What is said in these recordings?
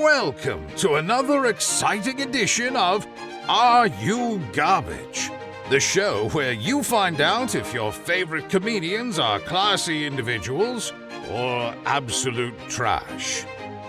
Welcome to another exciting edition of Are You Garbage? The show where you find out if your favorite comedians are classy individuals or absolute trash.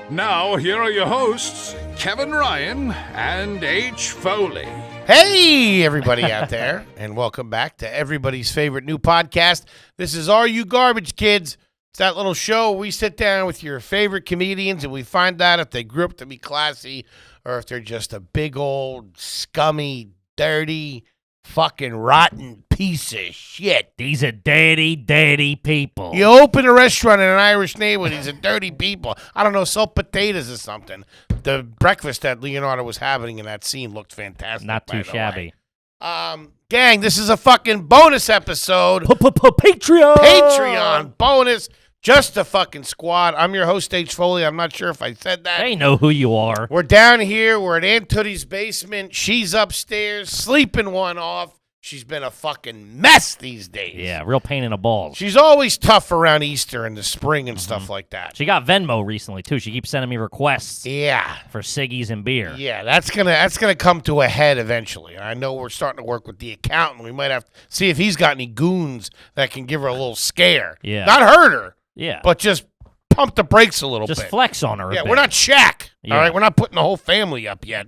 Now, here are your hosts, Kevin Ryan and H. Foley. Hey, everybody out there, and welcome back to everybody's favorite new podcast. This is Are You Garbage, Kids? It's that little show where we sit down with your favorite comedians and we find out if they grew up to be classy or if they're just a big old scummy, dirty, fucking rotten piece of shit. These are dirty people. You open a restaurant in an Irish neighborhood, these are dirty people. I don't know, sell potatoes or something. The breakfast that Leonardo was having in that scene looked fantastic. Not too shabby. Gang, this is a fucking bonus episode. Patreon Bonus. Just a fucking squad. I'm your host, H. Foley. I'm not sure if I said that. They know who you are. We're down here. We're at Aunt Tootie's basement. She's upstairs, sleeping one off. She's been a fucking mess these days. Yeah, real pain in the balls. She's always tough around Easter and the spring and stuff like that. She got Venmo recently, too. She keeps sending me requests Yeah. for ciggies and beer. Yeah, that's gonna come to a head eventually. I know we're starting to work with the accountant. We might have to see if he's got any goons that can give her a little scare. Yeah. Not hurt her, Yeah. but just pump the brakes a little Just bit. flex on her a Yeah, bit. we're not Shaq. Yeah. All right, we're not putting the whole family up yet.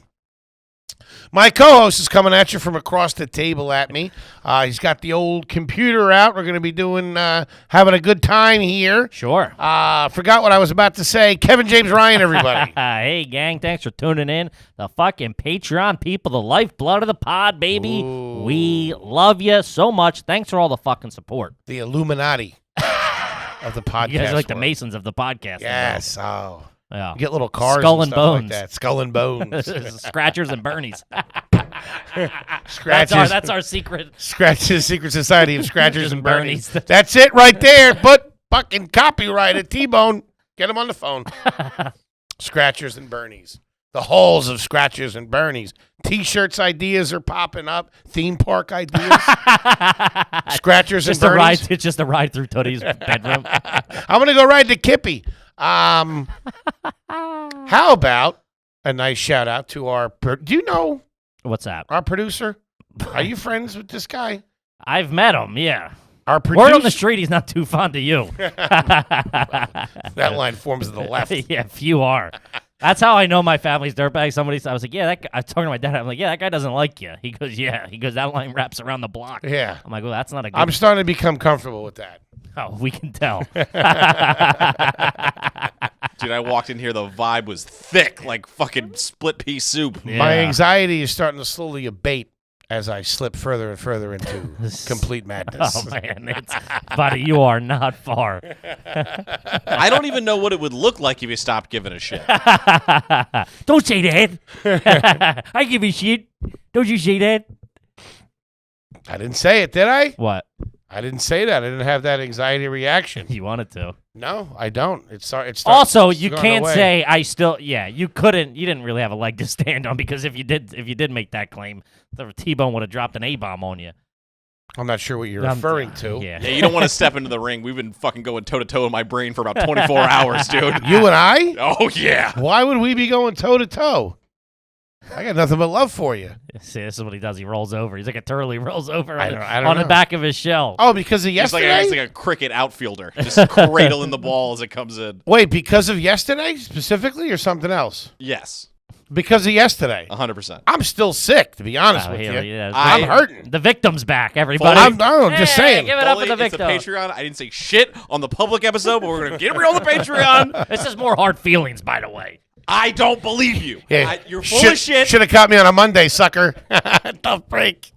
My co-host is coming at you from across the table at me. He's got the old computer out. We're going to be doing, having a good time here. Sure. Forgot what I was about to say. Kevin James Ryan, everybody. Hey, gang, thanks for tuning in. The fucking Patreon people, the lifeblood of the pod, baby. Ooh. We love you so much. Thanks for all the fucking support. The Illuminati of the podcast. You guys are like the world. Masons of the podcast. Yes. Oh. Yeah. You get little cars Skull and and stuff bones. like that. Skull and bones. Scratchers and Bernies. Scratches. That's our secret. Scratches, Secret Society of Scratchers and Bernies. Bernies. That's it right there. But fucking copyrighted. T-Bone. Get him on the phone. Scratchers and Bernies. The halls of Scratchers and Bernies. T-shirts ideas are popping up. Theme park ideas. Scratchers and Bernies. It's just a ride through Tootie's bedroom. I'm going to go ride to Kippy. How about a nice shout out to our, do you know What's that? our producer? Are you friends with this guy? I've met him, yeah. Our Word on the producer. street, he's not too fond of you. That line forms to the left. Yeah, few are. That's how I know my family's dirtbag. I was like, yeah, that guy, I was talking to my dad. I'm like, yeah, that guy doesn't like you. He goes, yeah. He goes, that line wraps around the block. Yeah. I'm like, well, that's not a good. I'm starting to become comfortable with that. Oh, we can tell. Dude, I walked in here, the vibe was thick, like fucking split pea soup. Yeah. My anxiety is starting to slowly abate as I slip further and further into complete madness. Oh, man. Buddy, you are not far. I don't even know what it would look like if you stopped giving a shit. Don't say that. I give you shit. Don't you say that? I didn't say it, did I? What? I didn't say that. I didn't have that anxiety reaction. You wanted to. No, I don't. It's Also, you can't away. say I still. Yeah, you couldn't. You didn't really have a leg to stand on because if you did make that claim, the T-Bone would have dropped an A-bomb on you. I'm not sure what you're referring to. Yeah. Yeah, you don't want to step into the ring. We've been fucking going toe-to-toe in my brain for about 24 hours, dude. You and I? Oh, yeah. Why would we be going toe to toe? I got nothing but love for you. See, this is what he does. He rolls over. He's like a turtle. He rolls over I don't on the know. back of his shell. Oh, because of He's like, yesterday? he's like a cricket outfielder, just cradling the ball as it comes in. Wait, because of yesterday specifically or something else? Yes, Because of yesterday. 100%. I'm still sick, to be honest with here, you. yeah, I'm hurting. The victim's back, everybody. I'm just saying. Give it up Foley, for the it's the victim. Patreon. I didn't say shit on the public episode, but we're going to get real on the Patreon. This is more hard feelings, by the way. I don't believe you. Yeah. You're full of shit. Should have caught me on a Monday, sucker. Tough break.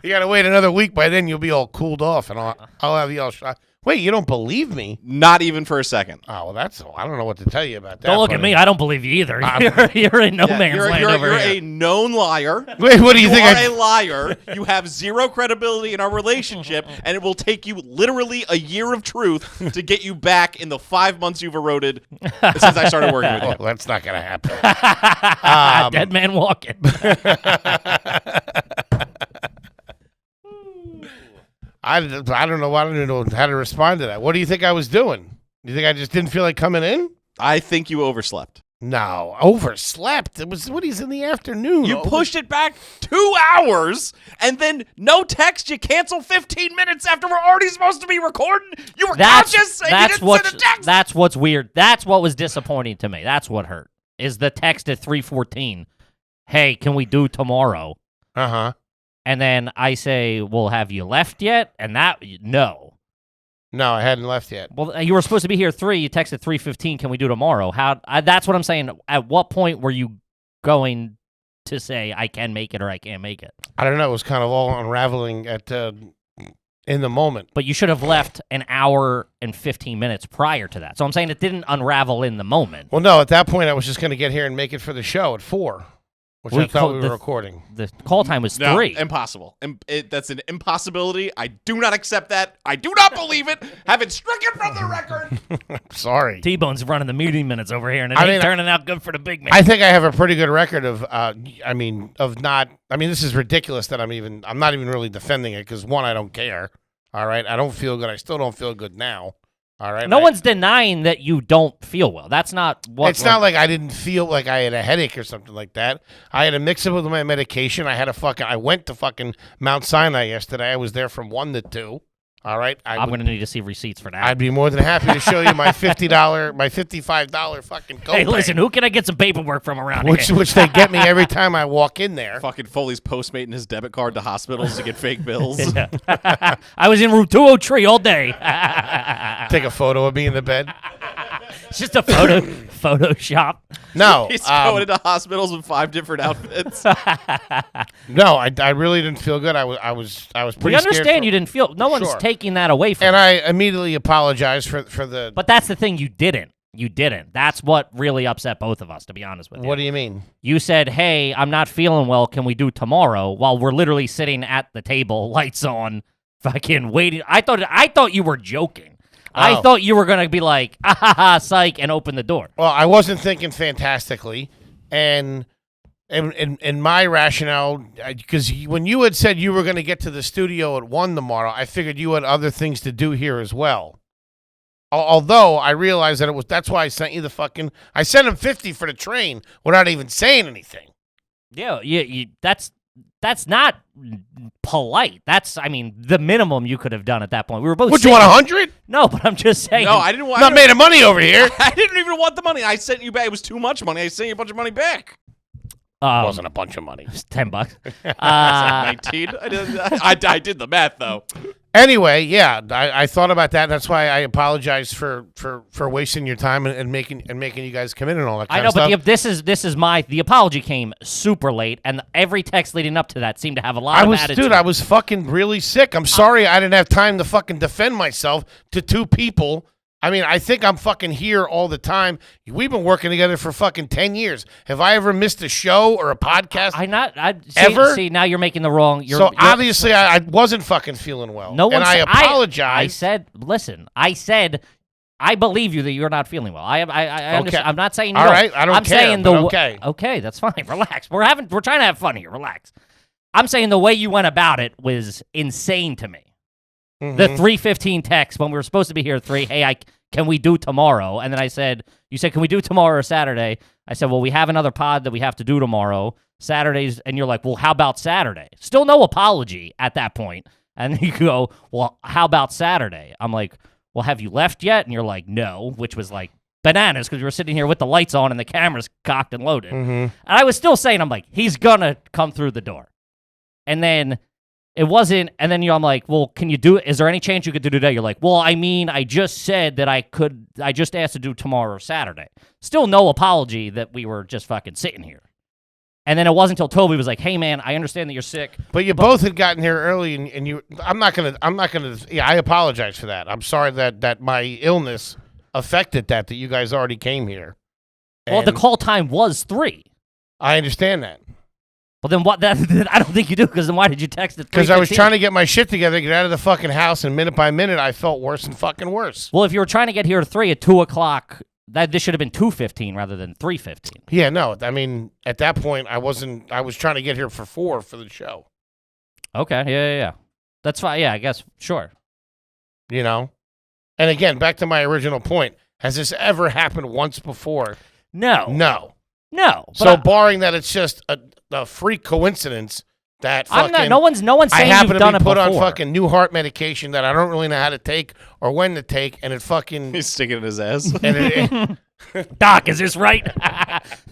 You got to wait another week. By then, you'll be all cooled off, and I'll have you all shot. Wait, you don't believe me? Not even for a second. Oh, well, I don't know what to tell you about that. Don't look at buddy. me. I don't believe you either. You're in no man's land over You're here. a known liar. Wait, what do you You think? are a liar. You have zero credibility in our relationship, and it will take you literally a year of truth to get you back in the 5 months you've eroded since I started working with you. Well, that's not going to happen. Dead man walking. I don't know. I don't know how to respond to that. What do you think I was doing? Do you think I just didn't feel like coming in? I think you overslept. No, overslept. It was when he's in the afternoon. You pushed it back 2 hours, and then no text. You cancel 15 minutes after we're already supposed to be recording. You were conscious, and you didn't send a text. That's what's weird. That's what was disappointing to me. That's what hurt. Is the text at 3:14. Hey, can we do tomorrow? Uh-huh. And then I say, well, have you left yet? And that, no. No, I hadn't left yet. Well, you were supposed to be here at 3. You texted 3:15. Can we do tomorrow? That's what I'm saying. At what point were you going to say I can make it or I can't make it? I don't know. It was kind of all unraveling in the moment. But you should have left an hour and 15 minutes prior to that. So I'm saying it didn't unravel in the moment. Well, no, at that point I was just going to get here and make it for the show at 4, which I thought we were recording. The call time was 3. Impossible. That's an impossibility. I do not accept that. I do not believe it. Have it stricken from the record. I'm sorry. T-Bone's running the meeting minutes over here, and it ain't turning out good for the big man. I think I have a pretty good record of, this is ridiculous that I'm not even really defending it because, one, I don't care. All right? I don't feel good. I still don't feel good now. All right. No one's denying that you don't feel well. That's not what. It's not like I didn't feel like I had a headache or something like that. I had to mix it with my medication. I went to fucking Mount Sinai yesterday. I was there from 1 to 2. All right. I'm going to need to see receipts for that. I'd be more than happy to show you my $55 fucking copay. Hey, listen, who can I get some paperwork from around here? Which they get me every time I walk in there. Fucking Foley's postmating his debit card to hospitals to get fake bills. I was in Route 203 all day. Take a photo of me in the bed. It's just a Photoshop. No. He's going into hospitals with 5 different outfits. No, I really didn't feel good. I was pretty We understand scared you didn't feel. No one's Sure. taking that away from And you. I immediately apologized for the... But that's the thing. You didn't. You didn't. That's what really upset both of us, to be honest with you. What do you mean? You said, hey, I'm not feeling well. Can we do tomorrow? While we're literally sitting at the table, lights on, fucking waiting. I thought you were joking. I thought you were going to be like, ah, ha, ha, psych, and open the door. Well, I wasn't thinking fantastically. And in my rationale, because when you had said you were going to get to the studio at 1 tomorrow, I figured you had other things to do here as well. Although I realized that that's why I sent you I sent him $50 for the train without even saying anything. Yeah, that's not polite. That's, the minimum you could have done at that point. We were both. Would you want 100? No, but I'm just saying. No, I didn't want. Not made of money over here. I didn't even want the money. I sent you back. It was too much money. I sent you a bunch of money back. It wasn't a bunch of money. It's $10. 19. I did the math though. Anyway, yeah, I thought about that. That's why I apologize for wasting your time and making you guys come in and all that kind of stuff. I know, but this is the apology came super late, and every text leading up to that seemed to have a lot of attitude. Dude, I was fucking really sick. I'm sorry I didn't have time to fucking defend myself to 2 people. I think I'm fucking here all the time. We've been working together for fucking 10 years. Have I ever missed a show or a podcast? Ever? See, now you're making the wrong. Obviously, I wasn't fucking feeling well. No one. And I apologize. I said, listen. I said, I believe you that you're not feeling well. I understand. I'm not saying you all don't. right. I don't I'm care. Saying Okay. Okay, that's fine. Relax. We're trying to have fun here. Relax. I'm saying the way you went about it was insane to me. Mm-hmm. The 3:15 text when we were supposed to be here at 3. Hey, can we do tomorrow? And then you said, can we do tomorrow or Saturday? I said, well, we have another pod that we have to do tomorrow, Saturdays. And you're like, well, how about Saturday? Still no apology at that point. And you go, well, how about Saturday? I'm like, well, have you left yet? And you're like, no, which was like bananas because we were sitting here with the lights on and the cameras cocked and loaded. Mm-hmm. And I was still saying, I'm like, he's going to come through the door. And then it wasn't, and then I'm like, well, can you do it? Is there any chance you could do today? You're like, well, I just said that I just asked to do tomorrow or Saturday. Still no apology that we were just fucking sitting here. And then it wasn't until Toby was like, hey, man, I understand that you're sick. But you both had gotten here early, and you, I apologize for that. I'm sorry that my illness affected that you guys already came here. Well, the call time was 3. I understand that. Well, then what? I don't think you do, because then why did you text at 3:15? Because I was trying to get my shit together, get out of the fucking house, and minute by minute, I felt worse and fucking worse. Well, if you were trying to get here at 3 at 2 o'clock, this should have been 2:15 rather than 3:15. Yeah, no, at that point, I was trying to get here for 4 for the show. Okay, yeah. That's fine, yeah, I guess, sure. And again, back to my original point, has this ever happened once before? No. No. No. So barring that, it's just a freak coincidence that I'm fucking. not. No one's I saying happen you've to done be it put before. on fucking new heart medication that I don't really know how to take or when to take, and it fucking. He's sticking it in his ass. And Doc, is this right?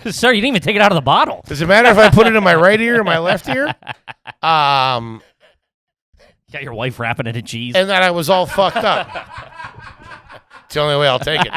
Sir, you didn't even take it out of the bottle. does it matter if I put it in my right ear or my left ear? Got your wife wrapping it in cheese. And that I was all fucked up. It's the only way I'll take it.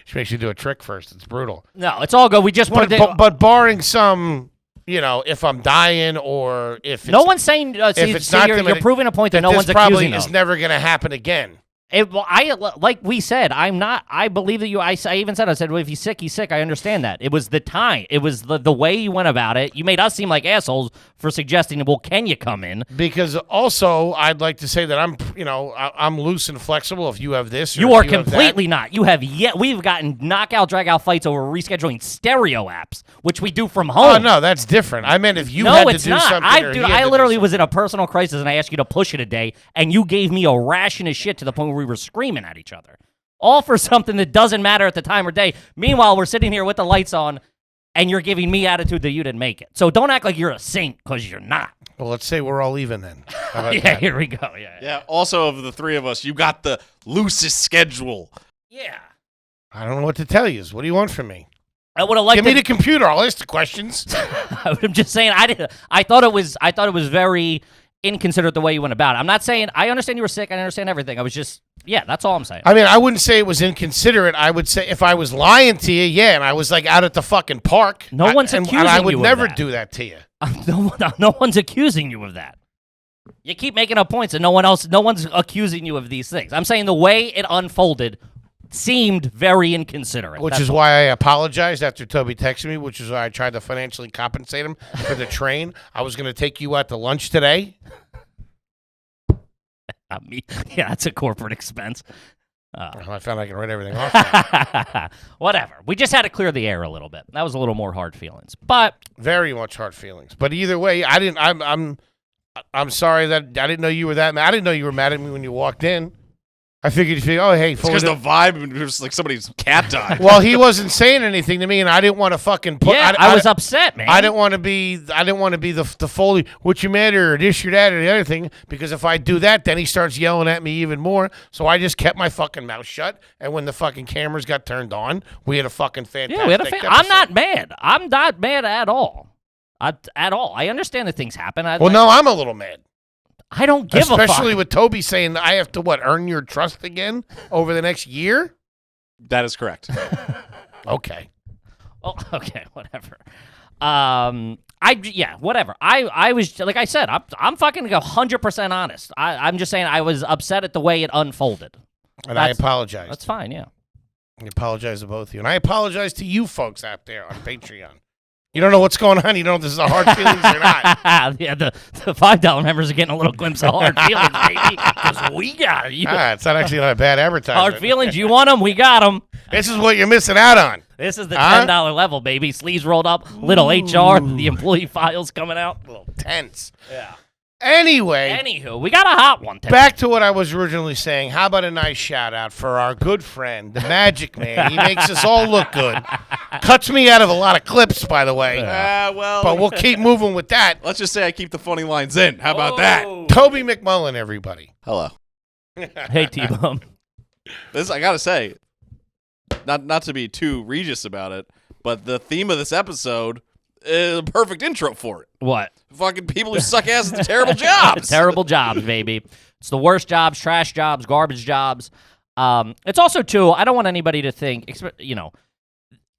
She makes you do a trick first. It's brutal. No, it's all good. We just wanted to. But barring some, if I'm dying or if it's, No one's saying. if it's not you're proving a point that no this one's probably accusing is of. never going to happen again. Like we said, I'm not. I believe that you. I even said, well, if he's sick, he's sick. I understand that. It was the time. It was the way you went about it. You made us seem like assholes for suggesting, well, can you come in? Because also, I'd like to say that I'm loose and flexible. If you have this, or You if are you have that. completely not. You have yet. We've gotten knockout, drag-out fights over rescheduling stereo apps, which we do from home. Oh no, that's different. I meant if you no, had to it's do not. something. I literally was in a personal crisis, and I asked you to push it a day, and you gave me a ration of shit to the point where we were screaming at each other, all for something that doesn't matter at the time or day. Meanwhile, we're sitting here with the lights on, and you're giving me attitude that you didn't make it. So don't act like you're a saint, because you're not. Well, let's say we're all even then. How about Yeah, that? here we go. Yeah. Yeah. Also, of the three of us, you got the loosest schedule. Yeah. I don't know what to tell you. What do you want from me? I would have liked Give me the computer. I'll ask the questions. I'm just saying I thought it was very inconsiderate the way you went about it. I'm not saying I understand you were sick, I understand everything. I was just that's all I'm saying. I mean, I wouldn't say it was inconsiderate. I would say if I was lying to you, and I was like out at the fucking park. No one's accusing and I would you of never that. do that to you. No one's accusing you of that. You keep making up points and no one's accusing you of these things. I'm saying the way it unfolded seemed very inconsiderate. Which That's is all. why I apologized after Toby texted me, which is why I tried to financially compensate him for the train. I was going to take you out to lunch today. Yeah, that's a corporate expense. I found I can write everything off. Whatever. We just had to clear the air a little bit. That was a little more hard feelings. But Very much hard feelings. But either way, I'm sorry that I didn't know you were that mad. I didn't know you were mad at me when you walked in. I figured you'd think, oh, hey, Because the vibe was like somebody's cat died. well, he wasn't saying anything to me, and I didn't want to fucking put. yeah, I was upset, man. I didn't want to be the Foley. What you mad or this or that or the other thing? Because if I do that, then he starts yelling at me even more. So I just kept my fucking mouth shut. And when the fucking cameras got turned on, we had a fucking fantastic. Yeah, we had a episode. I'm not mad. I'm not mad at all. At all. I understand that things happen. No, I'm a little mad. I don't give a fuck. Especially with Toby saying that I have to earn your trust again over the next year. That is correct. Okay. Oh, okay, whatever. Whatever. I was like I said, I'm fucking 100% honest. I'm just saying I was upset at the way it unfolded. And I apologize. That's fine. Yeah. I apologize to both of you, and I apologize to you folks out there on Patreon. You don't know what's going on. You don't know if this is a hard feelings or not. Yeah, the $5 members are getting a little glimpse of hard feelings, baby, because we got it. It's not actually not a bad advertisement. Hard feelings, you want them, we got them. This is what you're missing out on. This is the $10 level, baby. Sleeves rolled up, little HR, the employee files coming out. A little tense. Yeah. Anyway, Anywho, we got a hot one today. back to what I was originally saying. How about a nice shout out for our good friend, the Magic Man? He makes us all look good. Cuts me out of a lot of clips, by the way. Well, But we'll keep moving with that. let's just say I keep the funny lines in. How about that? Toby McMullen, everybody. Hello. Hey, T-Bum. This I gotta say, not to be too regis about it, but the theme of this episode is a perfect intro for it. What? Fucking people who suck ass at the terrible jobs. Terrible jobs, baby. It's the worst jobs, trash jobs, garbage jobs. It's also, too, I don't want anybody to think,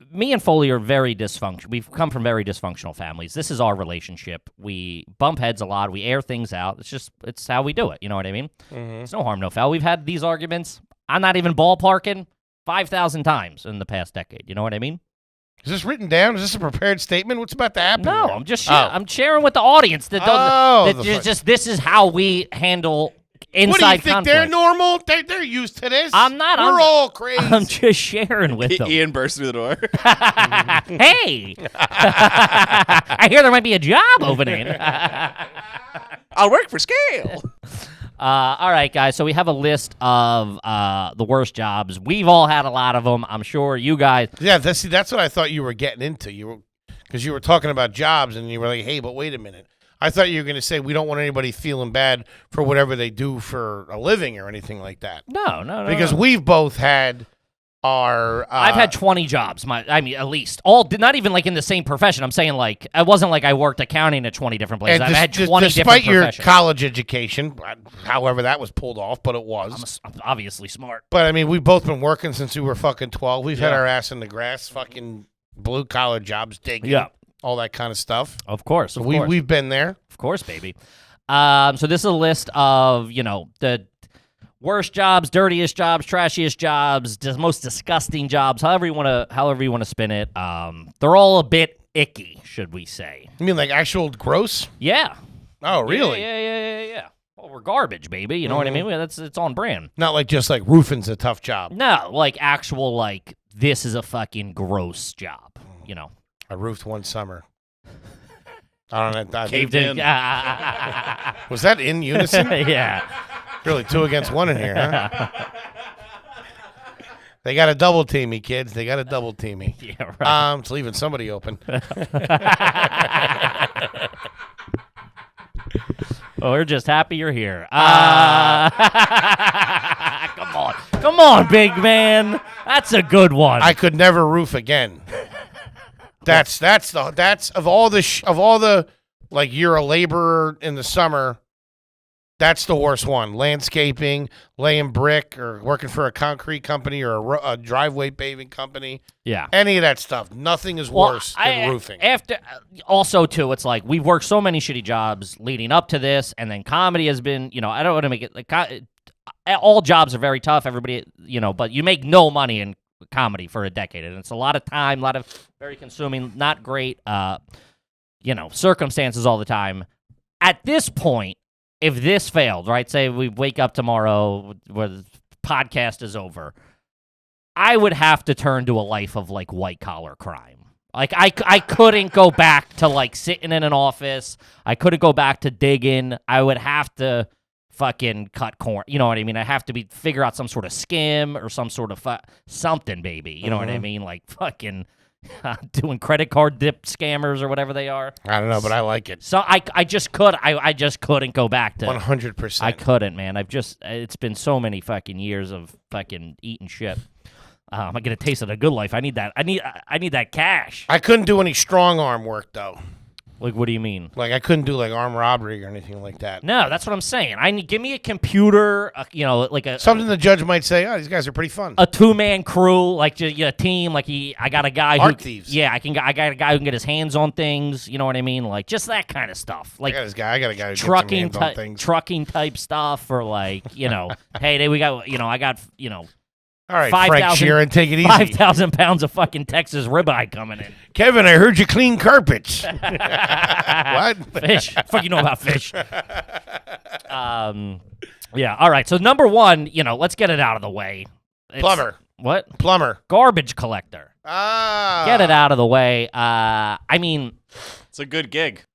me and Foley are very dysfunctional. We've come from very dysfunctional families. This is our relationship. We bump heads a lot. We air things out. It's how we do it. You know what I mean? Mm-hmm. It's no harm, no foul. We've had these arguments. I'm not even ballparking 5,000 times in the past decade. You know what I mean? Is this written down? Is this a prepared statement? What's about to happen? No, here? I'm just I'm sharing with the audience that this is how we handle inside What do you think? conflict. They're normal? They're used to this? I'm not. We're all crazy. I'm just sharing with them. Ian burst through the door. Hey, I hear there might be a job opening. I'll work for scale. All right, guys. So we have a list of the worst jobs. We've all had a lot of them. I'm sure you guys. Yeah, that's what I thought you were getting into. Because you were talking about jobs, and you were like, hey, but wait a minute. I thought you were going to say we don't want anybody feeling bad for whatever they do for a living or anything like that. No. Because we've both had our... I've had 20 jobs. At least. All, not even like in the same profession. I'm saying like, it wasn't like I worked accounting at 20 different places. I've had 20 different despite your professions. college education, however that was pulled off, but it was. I'm obviously smart. But, I mean, we've both been working since we were fucking 12. We've had our ass in the grass, fucking blue-collar jobs, digging. Yeah. All that kind of stuff. Of course. So we've been there. Of course, baby. So this is a list of, the worst jobs, dirtiest jobs, trashiest jobs, most disgusting jobs, however you want to spin it. They're all a bit icky, should we say. You mean like actual gross? Yeah. Oh, really? Yeah. Well, we're garbage, baby. You know what I mean? It's on brand. Not like just like roofing's a tough job. No, like actual, like, this is a fucking gross job, I roofed one summer. I don't know. Caved in. Was that in unison? Yeah. Really, 2 against 1 in here, huh? They got to double team me, kids. They got to double team me. Yeah, right. It's leaving somebody open. Oh, we're just happy you're here. Come on, big man. That's a good one. I could never roof again. That's of all the like you're a laborer in the summer. That's the worst one. Landscaping, laying brick, or working for a concrete company or a driveway paving company. Yeah. Any of that stuff. Nothing is worse than roofing. Also, too, it's like we've worked so many shitty jobs leading up to this, and then comedy has been, I don't want to make it like all jobs are very tough. Everybody, but you make no money in comedy for a decade, and it's a lot of time, a lot of very consuming, not great, circumstances all the time. At this point, if this failed, right, say we wake up tomorrow where the podcast is over, I would have to turn to a life of, like, white-collar crime. Like, I couldn't go back to, like, sitting in an office. I couldn't go back to digging. I would have to fucking cut corn. You know what I mean? I have to figure out some sort of skim or some sort of something, baby. You know what I mean? Like, fucking... doing credit card dip scammers or whatever they are. I don't know, but I like it. So I just couldn't go back to 100%. I couldn't, man. It's been so many fucking years of fucking eating shit. I get a taste of the good life. I need that. I need that cash. I couldn't do any strong arm work though. Like, what do you mean? Like, I couldn't do like armed robbery or anything like that. No, that's what I'm saying. give me a computer, like something the judge might say, oh, these guys are pretty fun. A 2-man crew, like a team. Like I got a guy Art thieves. Yeah, I got a guy who can get his hands on things. You know what I mean? Like just that kind of stuff. Like I got a guy who gets trucking his hands on things. Trucking type stuff, or like hey, we got I got all right, 5,000 Frank Sheeran, take it easy. 5,000 pounds of fucking Texas ribeye coming in. Kevin, I heard you clean carpets. What? Fish. Fuck, you know about fish. Yeah. All right. So number one, let's get it out of the way. Plumber. What? Plumber. Garbage collector. Ah. Get it out of the way. I mean, it's a good gig.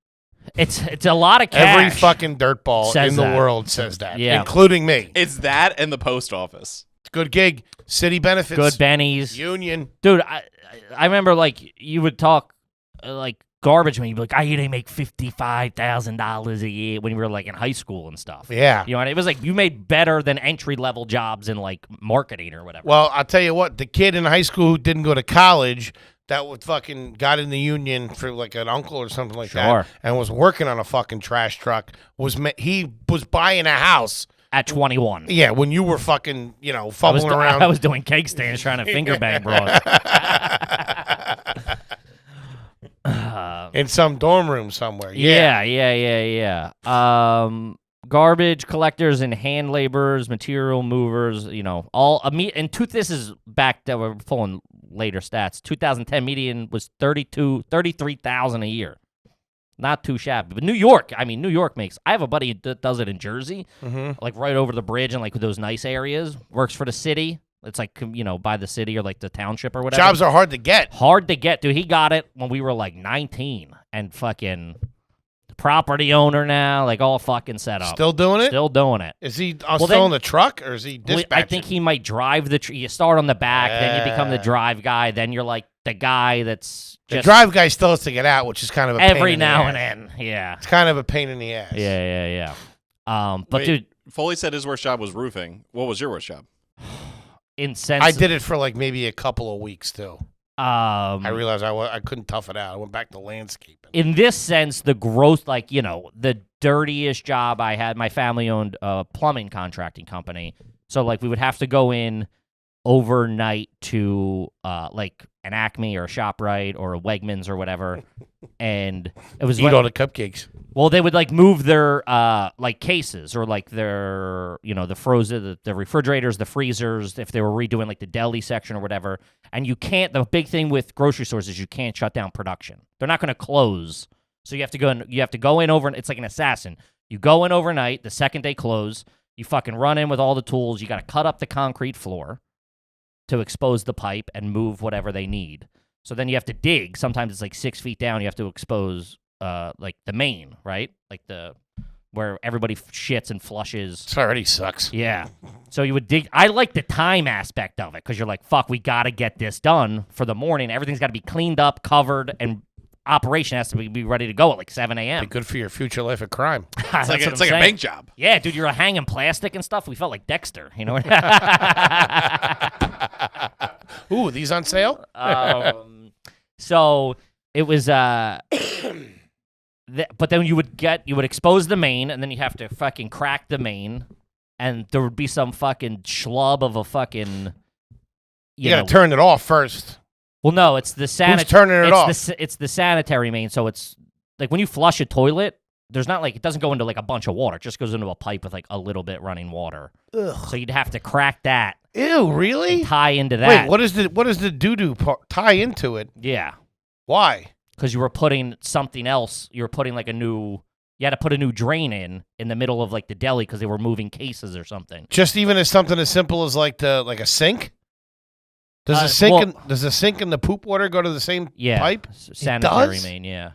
It's a lot of cash. Every fucking dirtball Says in the that. world says that, Yeah. including me. It's that and the post office. Good gig. City benefits. Good bennies. Union. Dude, I remember, like, you would talk, like, garbage when you'd be like, they make $55,000 a year when you were, like, in high school and stuff. Yeah. You know, and it was like you made better than entry-level jobs in, like, marketing or whatever. Well, I'll tell you what. The kid in high school who didn't go to college that would fucking got in the union for, like, an uncle or something like that and was working on a fucking trash truck, he was buying a house. At 21. Yeah, when you were fucking, fumbling around. I was doing cake stands trying to finger bang broads. In some dorm room somewhere. Yeah. Garbage collectors and hand laborers, material movers, all. And this is back that we're pulling later stats. 2010 median was 33,000 a year. Not too shabby. But New York makes... I have a buddy that does it in Jersey, like right over the bridge and like those nice areas. Works for the city. It's like, by the city or like the township or whatever. Jobs are hard to get. Hard to get, dude. He got it when we were like 19 and fucking property owner now, like all fucking set up. Still doing it? Still doing it. Is he Well, still in the truck, or is he dispatching? I think he might drive the. You start on the back, then you become the drive guy, then you're like the guy that's the just drive guy still has to get out, which is kind of a every pain now in the and ass. then. Yeah. It's kind of a pain in the ass. Yeah. But Wait, dude, Foley said his worst job was roofing. What was your worst job? insensitive. I did it for like maybe a couple of weeks too. I I realized I couldn't tough it out. I went back to landscaping. in this sense, the gross, like, the dirtiest job I had, my family owned a plumbing contracting company. So, like, we would have to go in overnight to, like, an Acme or a ShopRite or a Wegmans or whatever. And it was Eat all the cupcakes. well, they would, like, move their, like, cases or, like, their, the frozen, the refrigerators, the freezers, if they were redoing, like, the deli section or whatever. And you can't, the big thing with grocery stores is you can't shut down production. They're not going to close. So you have to go in over, it's like an assassin. You go in overnight, the second they close, you fucking run in with all the tools. You got to cut up the concrete floor to expose the pipe and move whatever they need. So then you have to dig. Sometimes it's like 6 feet down. You have to expose, like the main, right? Like where everybody shits and flushes. This already sucks. Yeah. So you would dig. I like the time aspect of it because you're like, fuck, we got to get this done for the morning. Everything's got to be cleaned up, covered, and operation has to be ready to go at like 7 a.m. Be good for your future life of crime. That's It's what like I'm a saying. bank job. Yeah, dude, you're hanging plastic and stuff. We felt like Dexter, you know? Ooh, these on sale? So it was, but then you would expose the main, and then you have to fucking crack the main, and there would be some fucking schlub of a fucking, You got to turn it off first. Well, no, it's the Who's turning it off? It's the sanitary main, so it's like when you flush a toilet, there's not like, it doesn't go into like a bunch of water. It just goes into a pipe with like a little bit running water. Ugh. So you'd have to crack that. Ew, really? And tie into that. Wait, what does the doo-doo tie into it? Yeah. Why? Because you were putting something else. You were putting like you had to put a new drain in the middle of like the deli because they were moving cases or something. Just even as something as simple as like a sink? Does the sink and the poop water go to the same pipe? Sanitary does? main, yeah.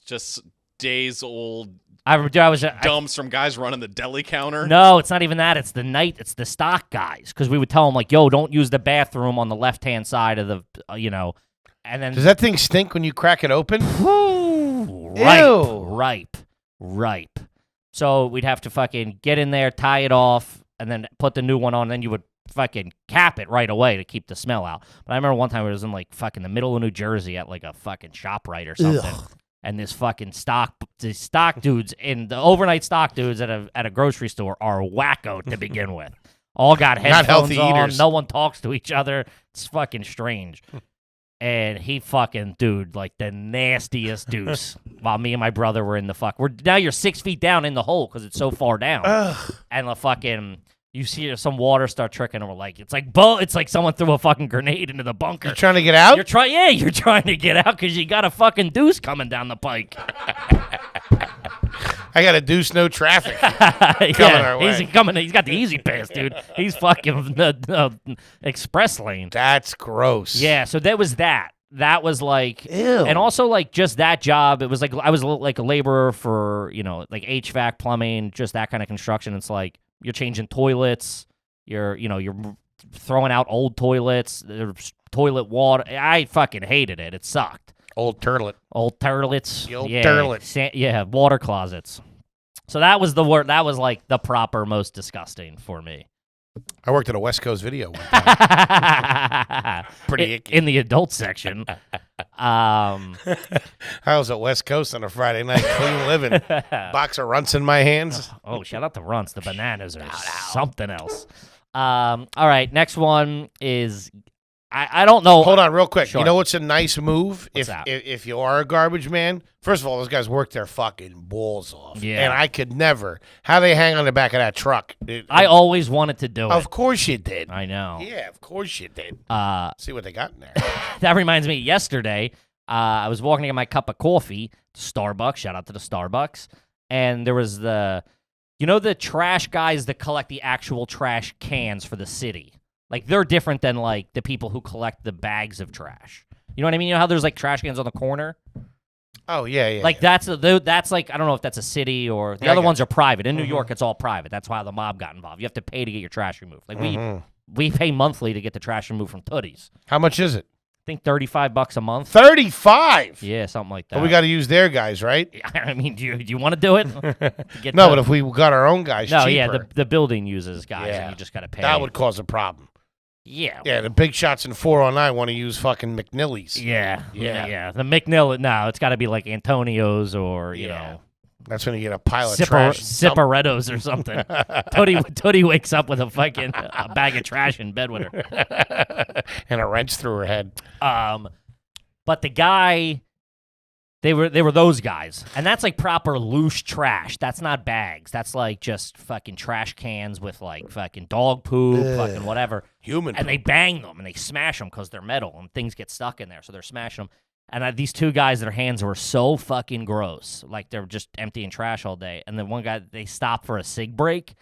Just days old I was dumps from guys running the deli counter. No, it's not even that. It's the stock guys because we would tell them like, "Yo, don't use the bathroom on the left-hand side of the, And then Does that thing stink when you crack it open? ripe. So we'd have to fucking get in there, tie it off, and then put the new one on. And then you would fucking cap it right away to keep the smell out. But I remember one time it was in like fucking the middle of New Jersey at like a fucking ShopRite or something. Ugh. And this fucking stock dudes and the overnight stock dudes at a grocery store are wacko to begin with. All got headphones healthy on. eaters. No one talks to each other. It's fucking strange. And he fucking, dude, like the nastiest deuce. While me and my brother were in the fuck. Now you're 6 feet down in the hole because it's so far down. Ugh. And the fucking, you see some water start trickling, and we're like, it's like someone threw a fucking grenade into the bunker. You trying to get out? You're trying to get out because you got a fucking deuce coming down the pike. I got a deuce, no traffic. Yeah, our way. he's coming. He's got the easy pass, dude. He's fucking the express lane. That's gross. Yeah, so that was that. That was like, Ew. and also like just that job. It was like I was like a laborer for like HVAC, plumbing, just that kind of construction. It's like you're changing toilets. You're throwing out old toilets. There's toilet water. I fucking hated it. It sucked. Old turlet. Old turlets. The old yeah, turlet. Water closets. So that was the word. That was like the proper most disgusting for me. I worked at a West Coast video one time. Pretty icky. In the adult section. I was at West Coast on a Friday night, clean living. Box of runts in my hands. Oh, shout out to Runts. The bananas are something else. All right, next one is I don't know. Hold on real quick. Sure. You know what's a nice move? What's that? If you are a garbage man, first of all, those guys work their fucking balls off. Yeah. And I could never. How they hang on the back of that truck. I always wanted to do it. Of course you did. I know. Yeah, of course you did. See what they got in there. That reminds me, yesterday, I was walking to get my cup of coffee, Starbucks, shout out to the Starbucks, and there was the trash guys that collect the actual trash cans for the city. Like, they're different than, like, the people who collect the bags of trash. You know what I mean? You know how there's, like, trash cans on the corner? Oh, yeah. Like yeah. that's like I don't know if that's a city or the Yeah, I other got ones are private. In New York, it's all private. That's why the mob got involved. You have to pay to get your trash removed. Like we pay monthly to get the trash removed from Tooties. How much is it? I think $35 a month. 35. Yeah, something like that. But we got to use their guys, right? I mean, do you want to do it? No, but if we got our own guys, no, cheaper, yeah, the building uses guys, Yeah. and you just got to pay. that would cause a problem. Yeah. Yeah, the big shots in 409 want to use fucking McNilly's. Yeah. Yeah. The McNill, no, it's got to be like Antonio's or, you know, That's when you get a pile of trash. Sipperettos or something. Tootie wakes up with a fucking a bag of trash in bed with her. And a wrench through her head. But the guy, they were those guys, and that's like proper loose trash. That's not bags. That's like just fucking trash cans with like fucking dog poop, fucking whatever. Human. And they bang them and they smash them because they're metal and things get stuck in there, so they're smashing them. And these two guys, their hands were so fucking gross, like they're just emptying trash all day. And then one guy, they stopped for a cig break,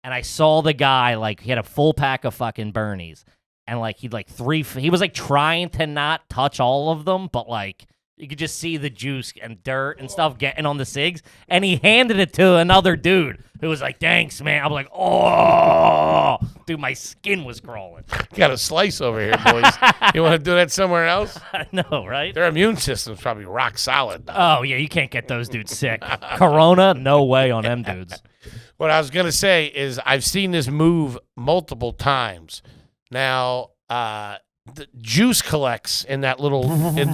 and I saw the guy like he had a full pack of fucking Bernies. And, like, he was, like, trying to not touch all of them, but, like, you could just see the juice and dirt and stuff getting on the cigs. And he handed it to another dude who was like, thanks, man. I'm like, oh. Dude, my skin was crawling. Got a slice over here, boys. You want to do that somewhere else? I know, right? Their immune system's probably rock solid. Oh, yeah, you can't get those dudes sick. Corona, no way on them dudes. What I was going to say is I've seen this move multiple times. Now, the juice collects in that little in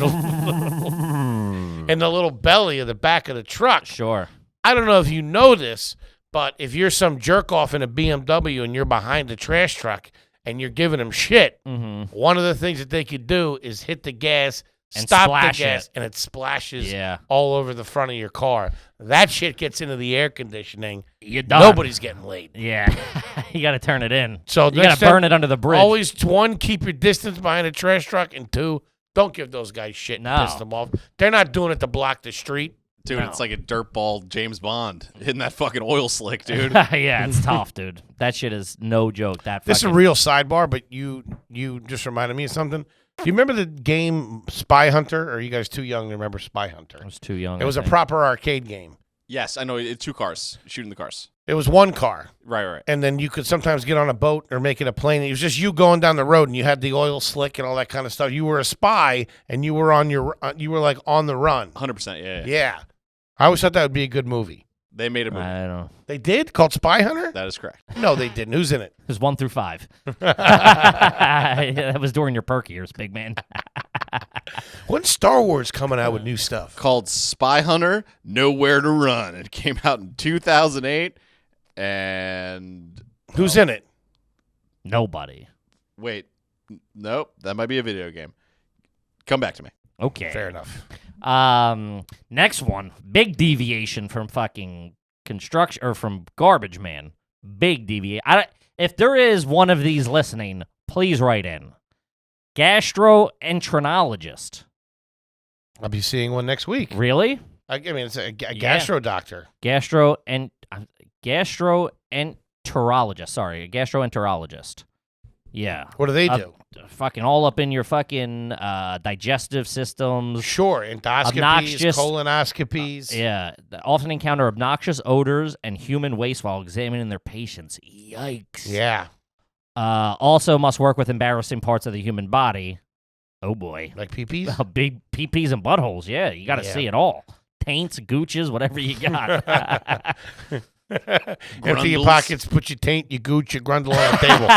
the little belly of the back of the truck. Sure. I don't know if you know this, but if you're some jerk off in a BMW and you're behind the trash truck and you're giving them shit, one of the things that they could do is hit the gas, And stop the splash gas, it. and it splashes Yeah. all over the front of your car. That shit gets into the air conditioning. You're done. Nobody's getting laid. Yeah. You got to turn it in. So you got to burn it under the bridge. Always, one, keep your distance behind a trash truck, and two, don't give those guys shit and No. piss them off. They're not doing it to block the street. Dude, No. it's like a dirtball James Bond hitting that fucking oil slick, dude. Yeah, it's tough, dude. That shit is no joke. This is a real sidebar, but you just reminded me of something. Do you remember the game Spy Hunter? Or are you guys too young to remember Spy Hunter? I was too young. It was I a think. proper arcade game. Yes, I know. It's 2 cars. Shooting the cars. It was one car, Right. and then you could sometimes get on a boat or make it a plane. It was just you going down the road, and you had the oil slick and all that kind of stuff. You were a spy, and you were like on the run. 100%, yeah. Yeah, I always thought that would be a good movie. They made a movie. I don't know. They did called Spy Hunter. That is correct. No, they didn't. Who's in it? It was 1 through 5. That was during your perk years, big man. When's Star Wars coming out with new stuff? Called Spy Hunter, Nowhere to Run. It came out in 2008, and... Who's in it? Nobody. Wait. Nope. That might be a video game. Come back to me. Okay. Fair enough. Next one. Big deviation from fucking construction or from Garbage Man. Big deviation. If there is one of these listening, please write in. Gastroenterologist. I'll be seeing one next week. Really? I mean, it's a gastro doctor. Gastroenterologist. Sorry, a gastroenterologist. Yeah. What do they do? Fucking all up in your fucking digestive systems. Sure, endoscopies, Obnoxious- colonoscopies. Yeah. They often encounter obnoxious odors and human waste while examining their patients. Yikes. Yeah, Also must work with embarrassing parts of the human body. Oh, boy. like pee-pees. Big pee-pees and buttholes. Yeah, you got to Yeah. see it all. Taints, gooches, whatever you got. Empty your Grundles. pockets, put your taint, your gooch, your grundle on the table.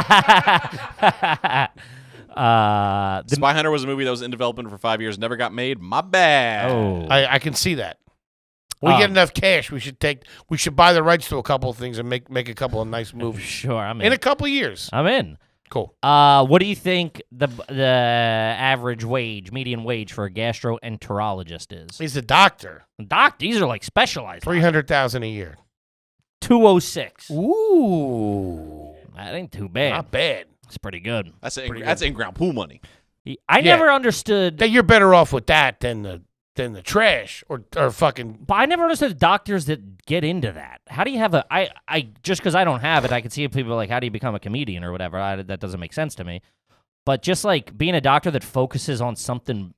Spy Hunter was a movie that was in development for 5 years, never got made. My bad. Oh. I can see that. We get enough cash. We should buy the rights to a couple of things and make a couple of nice movies Sure, I'm in in. a couple of years. I'm in. Cool. What do you think the average wage, median wage for a gastroenterologist is? He's a doctor. These are like specialized. $300,000 a year. 206. Ooh, That ain't too bad. not bad. It's pretty good. That's in-ground pool money. I Yeah. never understood. That you're better off with that than the trash or fucking. But I never understood doctors that get into that. How do you have I just because I don't have it, I can see people like, how do you become a comedian or whatever? That doesn't make sense to me. But just like being a doctor that focuses on something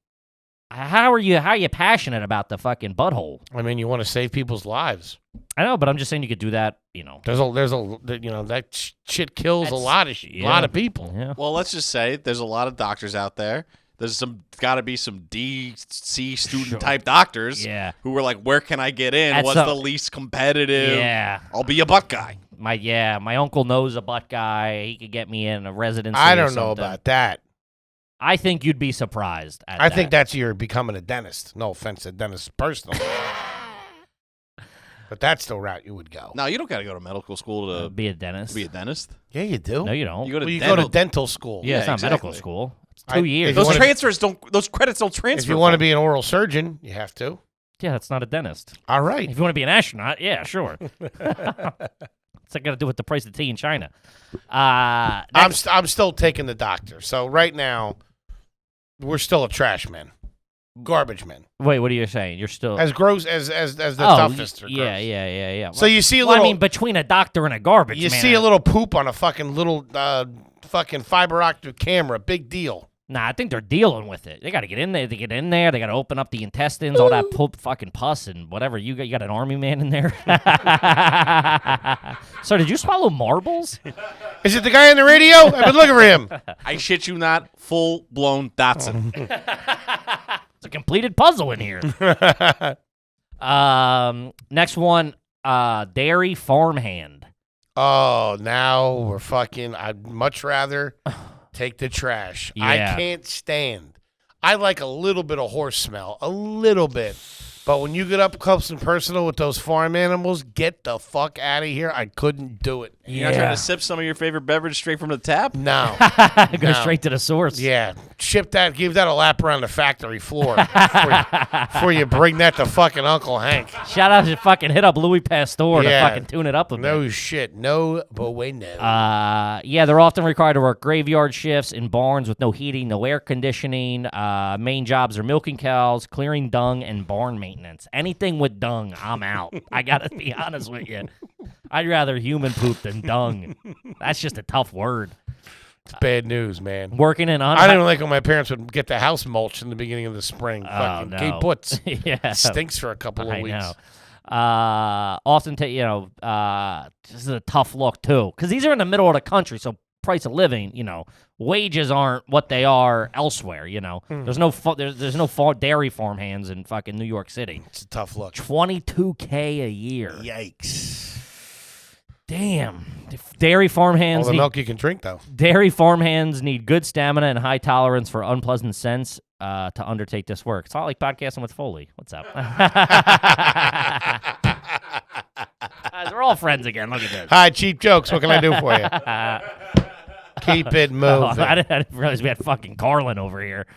How are you passionate about the fucking butthole? I mean, you want to save people's lives. I know, but I'm just saying you could do that, There's a that shit kills a lot of people. Yeah. Well, let's just say there's a lot of doctors out there. There's got to be some DC student type doctors who were like, where can I get in? What's the least competitive? Yeah. I'll be a butt guy. My uncle knows a butt guy. He could get me in a residency. I don't know about that. I think you'd be surprised at I think that's you're becoming a dentist. No offense to dentists personally. But that's the route you would go. No, you don't got to go to medical school to be a dentist. Be a dentist? Yeah, you do. No, you don't. You go to, go to dental school. Yeah, it's not medical school. It's 2 years. Those credits don't transfer. If you want to be an oral surgeon, you have to. Yeah, that's not a dentist. All right. If you want to be an astronaut, yeah, sure. What's that got to do with the price of tea in China? I'm still taking the doctor. So right now, we're still a trash man, garbage man. Wait, what are you saying? You're still as gross as the toughest. Yeah. So you see a well, little. I mean, between a doctor and a garbage man. You see a little poop on a fucking little fucking fiber optic camera. Big deal. Nah, I think they're dealing with it. They got to get in there. They got to open up the intestines, all that poop, fucking pus, and whatever. You got an army man in there. So, did you swallow marbles? Is it the guy on the radio? I've been looking for him. I shit you not, full blown Datsun. It's a completed puzzle in here. Next one, dairy farmhand. Oh, now we're fucking. I'd much rather take the trash. Yeah. I can't stand. I like a little bit of horse smell, a little bit. But when you get up close and personal with those farm animals, get the fuck out of here. I couldn't do it. You're not trying to sip some of your favorite beverage straight from the tap? No. Go straight to the source. Yeah. Ship that, give that a lap around the factory floor before you bring that to fucking Uncle Hank. Shout out to fucking hit up Louis Pasteur to Yeah. fucking tune it up a bit. No shit. No bueno. Yeah, they're often required to work graveyard shifts in barns with no heating, no air conditioning. Main jobs are milking cows, clearing dung, and barn maintenance. Anything with dung, I'm out. I gotta be honest with you. I'd rather human poop than dung. That's just a tough word. It's bad news, man. Working in I didn't like when my parents would get the house mulched in the beginning of the spring. Fucking no. Cape Butts. Yeah. Stinks for a couple of I weeks. know. Often, this is a tough look too, because these are in the middle of the country, so price of living, wages aren't what they are elsewhere. There's no dairy farm hands in fucking New York City. It's a tough look. $22K a year. Yikes. Damn. Dairy farm hands. All the milk you can drink, though. Dairy farm hands need good stamina and high tolerance for unpleasant scents to undertake this work. It's not like podcasting with Foley. What's up? We're all friends again. Look at this. Hi, cheap jokes. What can I do for you? Keep it moving. I didn't realize we had fucking Carlin over here.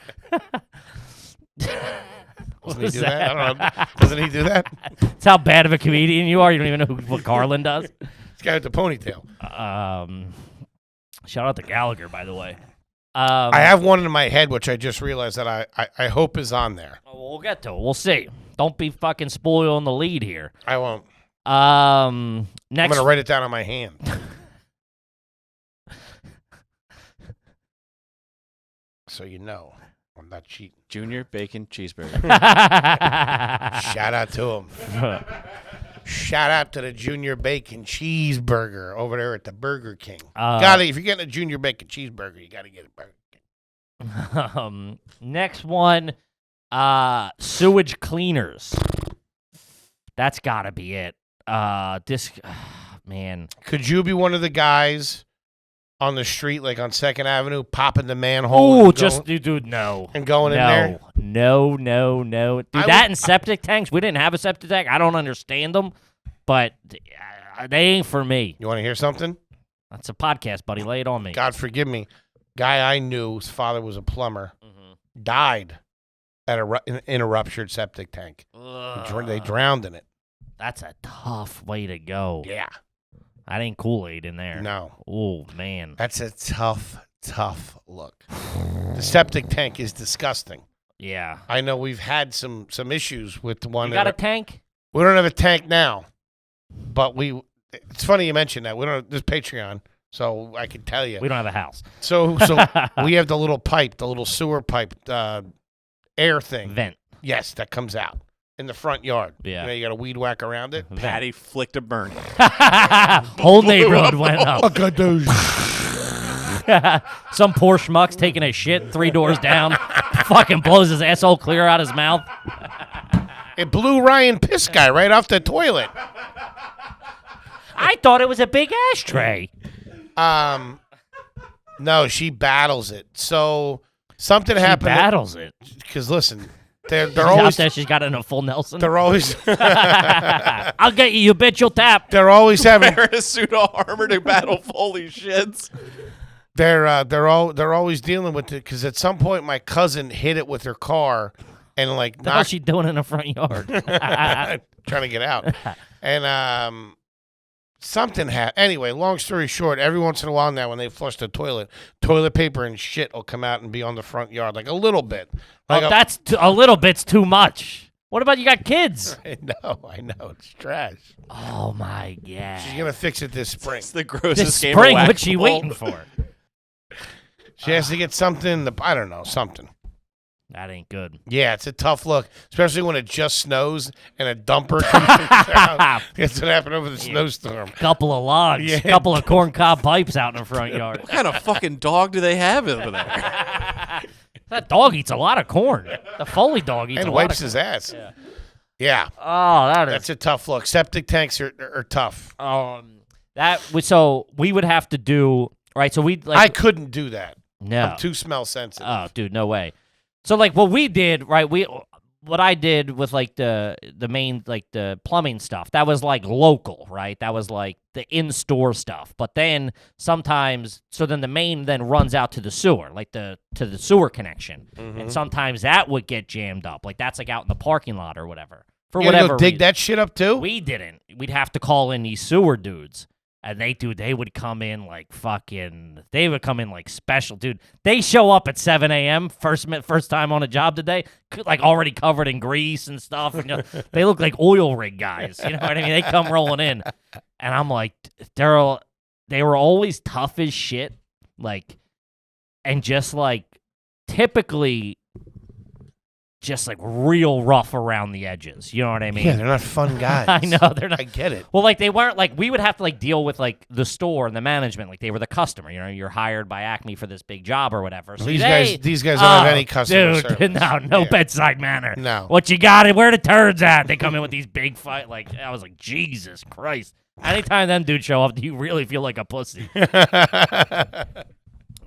Doesn't he do that? I don't know. Doesn't he do that? That's how bad of a comedian you are. You don't even know what Carlin does. This guy with the ponytail. Shout out to Gallagher, by the way. I have one in my head, which I just realized that I hope is on there. We'll get to it. We'll see. Don't be fucking spoiling the lead here. I won't. Next, I'm going to write it down on my hand. So you know I'm not cheating. Junior Bacon Cheeseburger. Shout out to him. Shout out to the Junior Bacon Cheeseburger over there at the Burger King. If you're getting a Junior Bacon Cheeseburger, you got to get a Burger King. Next one, sewage cleaners. That's got to be it. Man. Could you be one of the guys on the street, like on 2nd Avenue, popping the manhole? Oh, dude, no. And going in there? No. Dude, and septic tanks. We didn't have a septic tank. I don't understand them, but they ain't for me. You want to hear something? That's a podcast, buddy. Lay it on me. God forgive me. Guy I knew, his father was a plumber, died in a ruptured septic tank. They drowned in it. That's a tough way to go. Yeah. That ain't Kool-Aid in there. No. Oh, man. That's a tough look. The septic tank is disgusting. Yeah. I know we've had some issues with the one. You got a tank? We don't have a tank now, but it's funny you mentioned that. We don't. There's Patreon, so I can tell you. We don't have a house. So we have the little pipe, the little sewer pipe, air thing. Vent. Yes, that comes out in the front yard. Yeah. You know, you got a weed whack around it. Patty flicked a burn. Whole neighborhood went up. Look at those. Some poor schmuck's taking a shit 3 doors down. Fucking blows his asshole clear out his mouth. It blew Ryan Piss Guy right off the toilet. I thought it was a big ashtray. No, she battles it. So something She happened. battles it. Because listen, they're She's out always there. She's got it in a full Nelson. they're always I'll get you. You bitch. You'll tap. they're always having Wear a suit of armor to battle Foley shits. they're always dealing with it because at some point my cousin hit it with her car and like What the hell's she doing in the front yard? trying to get out. And something happened. Anyway, long story short, every once in a while now when they flush the toilet paper and shit will come out and be on the front yard, like a little bit. Like That's a little bit's too much. What about you got kids? I know. It's trash. Oh, my God. She's going to fix it this spring. It's the grossest This game spring, of what's she whack-a-mole. waiting for? She has to get something, I don't know, something. That ain't good. Yeah, it's a tough look, especially when it just snows and a dumper comes down. That's what happened over the snowstorm. Couple of logs, Yeah. couple of corncob pipes out in the front yard. What kind of fucking dog do they have over there? That dog eats a lot of corn. The Foley dog eats And a lot wipes of his corn. ass. Yeah. Oh, that is. That's a tough look. Septic tanks are tough. So we would have to do right. So we I like couldn't do that. no. I'm too smell sensitive. Oh, dude, no way. So like what we did, right? What I did with like the main like the plumbing stuff, that was like local, right? That was like the in-store stuff. But then sometimes, so then the main then runs out to the sewer, like to the sewer connection, and sometimes that would get jammed up, like that's like out in the parking lot or whatever. For You gotta whatever go dig reason. that shit up too? We didn't. We'd have to call in these sewer dudes. And they would come in like they would come in like special, dude. They show up at 7 a.m. First time on a job today, like already covered in grease and stuff. And, they look like oil rig guys. You know what I mean? They come rolling in. And I'm like, they were always tough as shit. Like, and just like typically just like real rough around the edges. You know what I mean? Yeah, they're not fun guys. I know they're not. I get it. Well, like they weren't like we would have to like deal with like the store and the management, like they were the customer. You know, you're hired by Acme for this big job or whatever. So These guys don't have any customer dude, service. no Yeah. bedside manner. No. What you got? Where the turds at? They come in with these big fight. Like I was like, Jesus Christ. Anytime them dudes show up, do you really feel like a pussy?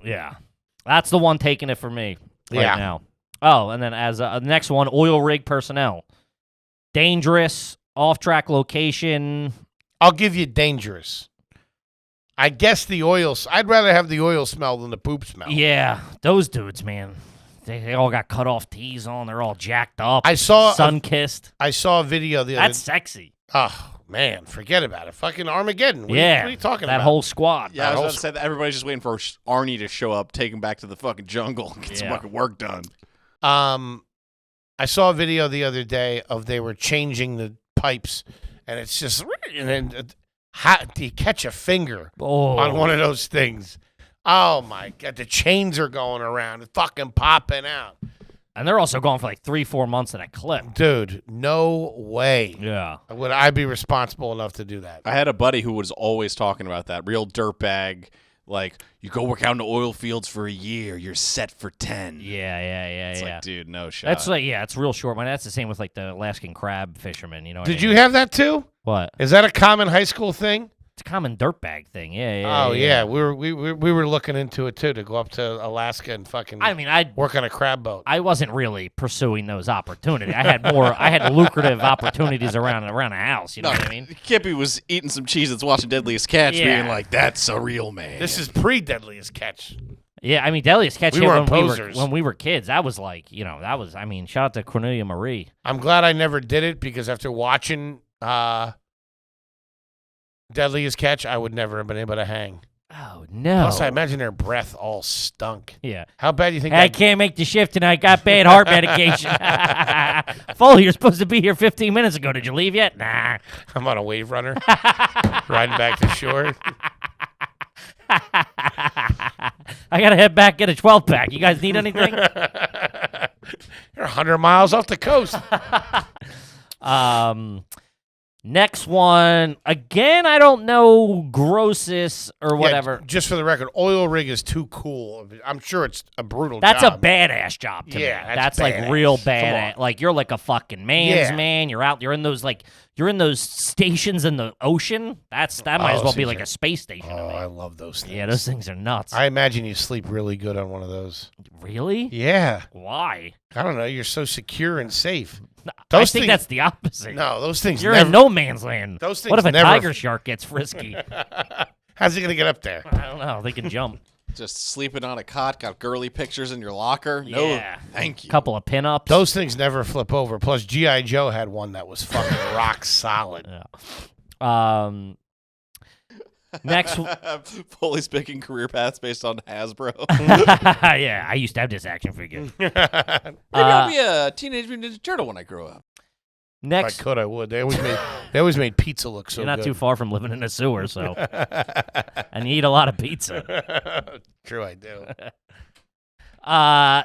Yeah, that's the one taking it for me right now. Oh, and then as the next one, oil rig personnel. Dangerous, off-track location. I'll give you dangerous. I guess I'd rather have the oil smell than the poop smell. Yeah, those dudes, man. They all got cut off tees on. They're all jacked up. I saw sun-kissed. I saw a video the other That's sexy. Oh, man, forget about it. Fucking Armageddon. What Yeah. are you talking that about? whole squad. Yeah, I was about to say that everybody's just waiting for Arnie to show up, take him back to the fucking jungle, and get some Yeah. fucking work done. I saw a video the other day of they were changing the pipes, and it's just, and then how do you catch a finger on one of those things? Oh my God, the chains are going around, it's fucking popping out. And they're also going for like 3-4 months at a clip. Dude, no way. Yeah. Would I be responsible enough to do that? I had a buddy who was always talking about that. Real dirtbag. Like, you go work out in the oil fields for a year, you're set for 10. Yeah. It's like, dude, no shot. That's like, yeah, it's real short. Man, that's the same with like the Alaskan crab fishermen. You know. Did you have that too? What? Is that a common high school thing? It's a common dirtbag thing. Yeah. Oh yeah, we were looking into it too, to go up to Alaska and fucking. I mean, I work on a crab boat. I wasn't really pursuing those opportunities. I had lucrative opportunities around the house. You know what I mean? Kippy was eating some Cheez-Its, watching Deadliest Catch, Yeah. being like, that's a real man. This is pre-Deadliest Catch. Yeah, I mean, Deadliest Catch We hit were when posers. when we were kids. That was like, I mean, shout out to Cornelia Marie. I'm glad I never did it because after watching Deadliest Catch, I would never have been able to hang. Oh no! Plus, I imagine their breath all stunk. Yeah. How bad do you think? I can't make the shift tonight. Got bad heart medication. Foley, you're supposed to be here 15 minutes ago. Did you leave yet? Nah. I'm on a wave runner, riding back to shore. I gotta head back, get a 12 pack. You guys need anything? Here, They're 100 miles off the coast. Next one, again, I don't know grossest or whatever. Yeah, just for the record, oil rig is too cool. I'm sure it's a brutal That's job. a badass job to me. Yeah, That's badass. like real Come badass. on. Like you're like a fucking man's Yeah. man. You're in those stations in the ocean. That might as well be like a space station. Oh, to me. I love those things. Yeah, those things are nuts. I imagine you sleep really good on one of those. Really? Yeah. Why? I don't know. You're so secure and safe. I Those think things- that's the opposite. No, those things You're never. in no man's land. Those things What if a never- tiger shark gets frisky? How's he going to get up there? I don't know. They can jump. Just sleeping on a cot, got girly pictures in your locker. No, Yeah. thank you. Couple of pinups. Those things never flip over. Plus, G.I. Joe had one that was fucking rock solid. Next. Foley's picking career paths based on Hasbro. Yeah, I used to have this action figure. Maybe I'll be a Teenage Mutant Ninja Turtle when I grow up. If Next. I could, I would. They always made pizza look so You're not good. too far from living in a sewer, so. And you eat a lot of pizza. True, I do.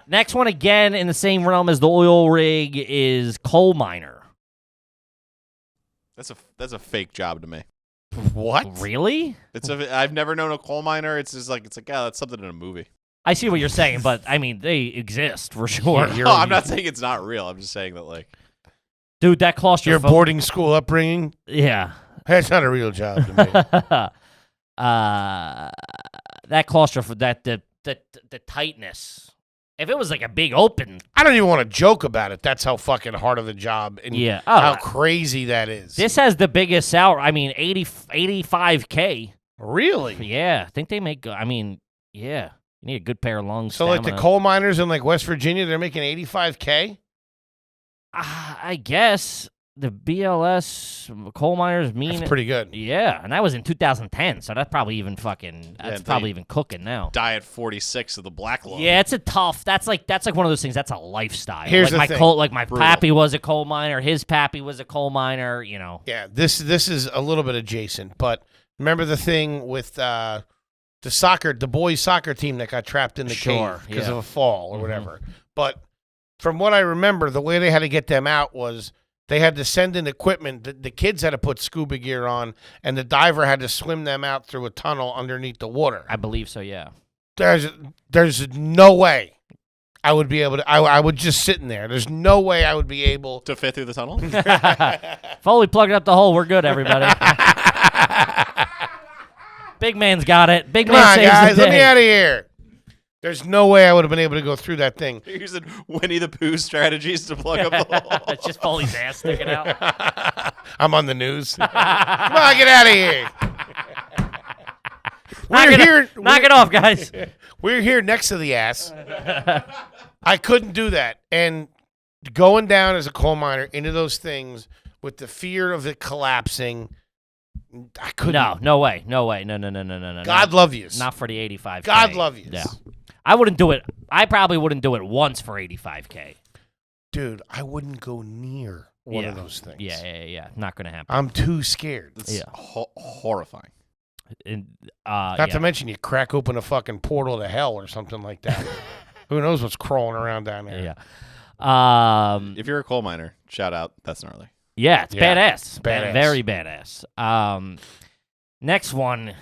Next one, again, in the same realm as the oil rig, is coal miner. That's a fake job to me. What? Really? I've never known a coal miner. It's like that's something in a movie. I see what you're saying, but I mean, they exist for sure. Yeah, No, I'm not saying it's not real. I'm just saying that Dude, that Your claustrophobic. boarding school upbringing? Yeah. That's not a real job to me. That claustrophobic, the tightness. If it was like a big open, I don't even want to joke about it. That's how fucking hard of a job and yeah. how Oh, crazy that is. this has the biggest salary. I mean, 85K. Really? Yeah, I think they make. I mean, yeah, you need a good pair of lungs. So like the coal miners in like West Virginia, they're making $85K? I guess the BLS coal miners mean. That's pretty good. Yeah, and that was in 2010, so that's probably even fucking. That's they- probably even cooking now. Diet 46 of the black lung. Yeah, it's a tough. That's like one of those things. That's a lifestyle. Here's like the my thing. like my Brutal. pappy was a coal miner. His pappy was a coal miner. You know. Yeah, this is a little bit adjacent, but remember the thing with the boys soccer team that got trapped in the Sure, cave because yeah. of a fall or Mhm. whatever. But from what I remember, the way they had to get them out was they had to send in equipment. The kids had to put scuba gear on, and the diver had to swim them out through a tunnel underneath the water. I believe so. Yeah. There's no way I would be able to. I would just sit in there. There's no way I would be able. To fit through the tunnel? Foley plugged up the hole. We're good, everybody. Big man's got it. Big Come man on, saves guys, the let me day. out of here. There's no way I would have been able to go through that thing. You're using Winnie the Pooh strategies to plug up the hole. It's just Foley's ass sticking out. I'm on the news. Come on, get out of here. Knock it off, guys. We're here next to the ass. I couldn't do that. And going down as a coal miner into those things with the fear of it collapsing, I couldn't. No way. No. God love you. Not for the 85K. God love you. Yeah. I wouldn't do it. I probably wouldn't do it once for 85K. Dude, I wouldn't go near one of those things. Yeah. Not going to happen. I'm too scared. It's Yeah. horrifying. And, Not to mention you crack open a fucking portal to hell or something like that. Who knows what's crawling around down there? Yeah. If you're a coal miner, shout out. That's gnarly. Yeah, it's Yeah, badass. it's badass. Very badass. Next one.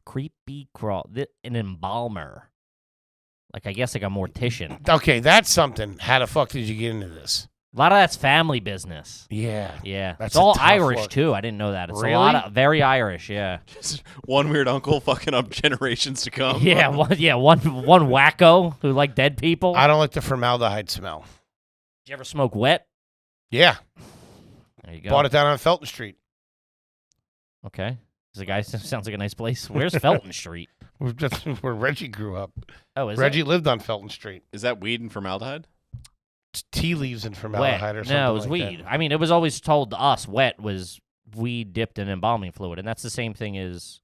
Creepy crawl. An embalmer. Like, I guess like a mortician. Okay, that's something. How the fuck did you get into this? A lot of that's family business. Yeah. Yeah. That's it's all a tough Irish, look. too. I didn't know that. It's Really? a lot of very Irish, yeah. Just one weird uncle fucking up generations to come. Yeah, one wacko who like dead people. I don't like the formaldehyde smell. Did you ever smoke wet? Yeah. There you go. Bought it down on Felton Street. Okay. The guy sounds like a nice place. Where's Felton Street? That's where Reggie grew up. Oh, is Reggie it? lived on Felton Street. Is that weed and formaldehyde? It's tea leaves and Wet. formaldehyde or something. No, it was like weed. that. I mean, it was always told to us wet was weed dipped in embalming fluid, and that's the same thing as.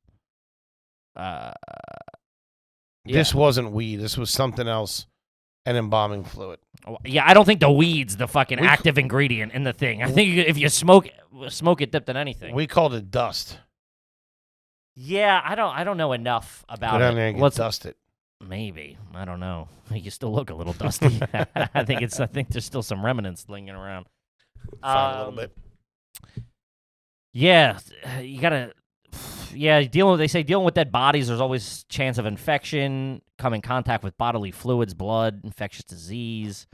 Yeah. This wasn't weed. This was something else. An embalming fluid. Yeah, I don't think the weed's the fucking We- active ingredient in the thing. I think if you smoke it dipped in anything. We called it dust. Yeah, I don't know enough Go about down it. there and get Let's dusted. Maybe. I don't know. You still look a little dusty. I think there's still some remnants lingering around. Fine, a little bit. Yeah, you gotta. Yeah, they say dealing with dead bodies, there's always chance of infection, come in contact with bodily fluids, blood, infectious disease.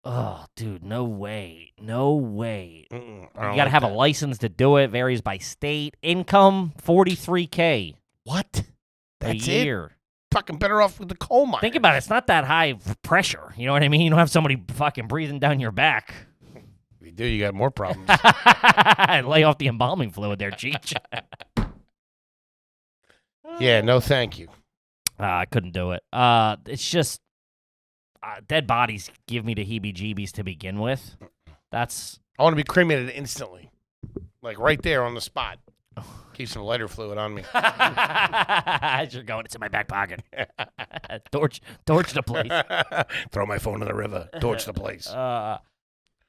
Oh, dude, no way. You gotta have a license to do it. Varies by state. Income, $43K. What? That's a year. Fucking better off with the coal mine. Think about it. It's not that high pressure. You know what I mean? You don't have somebody fucking breathing down your back. If you do, you got more problems. Lay off the embalming fluid there, Cheech. Yeah, no thank you. I couldn't do it. It's just dead bodies give me the heebie-jeebies to begin with. I want to be cremated instantly. Like right there on the spot. Oh. Keep some lighter fluid on me. As you're going, it's in my back pocket. Torch the place. Throw my phone in the river. Torch the place.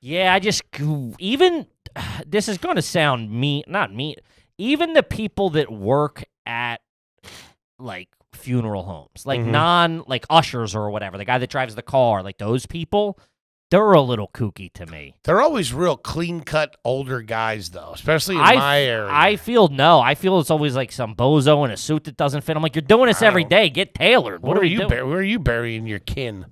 Yeah, even, this is going to sound not mean, even the people that work at, like, funeral homes, like like ushers or whatever, the guy that drives the car, like those people, they're a little kooky to me. They're always real clean-cut older guys, though, especially in my area. I feel it's always like some bozo in a suit that doesn't fit. I'm like, you're doing this every day. Get tailored. What are you doing? Where are you burying your kin?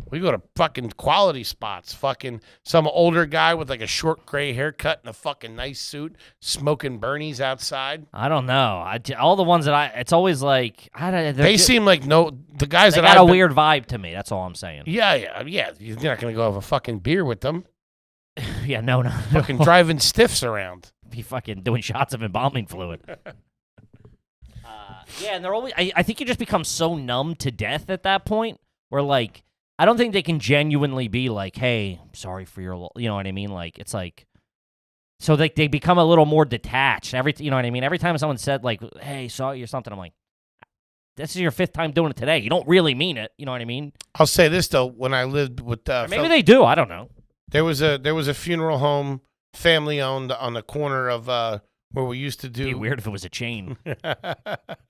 We go to fucking quality spots. Fucking some older guy with like a short gray haircut and a fucking nice suit, smoking Bernies outside. I don't know. All the ones that it's always like they seem like the guys they that got a weird vibe to me. That's all I'm saying. Yeah. You're not gonna go have a fucking beer with them. Yeah, no. Fucking driving stiffs around. Be fucking doing shots of embalming fluid. Yeah, and they're always. I think you just become so numb to death at that point, where like. I don't think they can genuinely be like, hey, sorry for your, you know what I mean? Like, it's like, so they become a little more detached. You know what I mean? Every time someone said, like, hey, sorry or something, I'm like, this is your 5th time doing it today. You don't really mean it. You know what I mean? I'll say this, though. When I lived with... maybe they do. I don't know. There was a funeral home, family-owned, on the corner of... where we used to do... It'd be weird if it was a chain.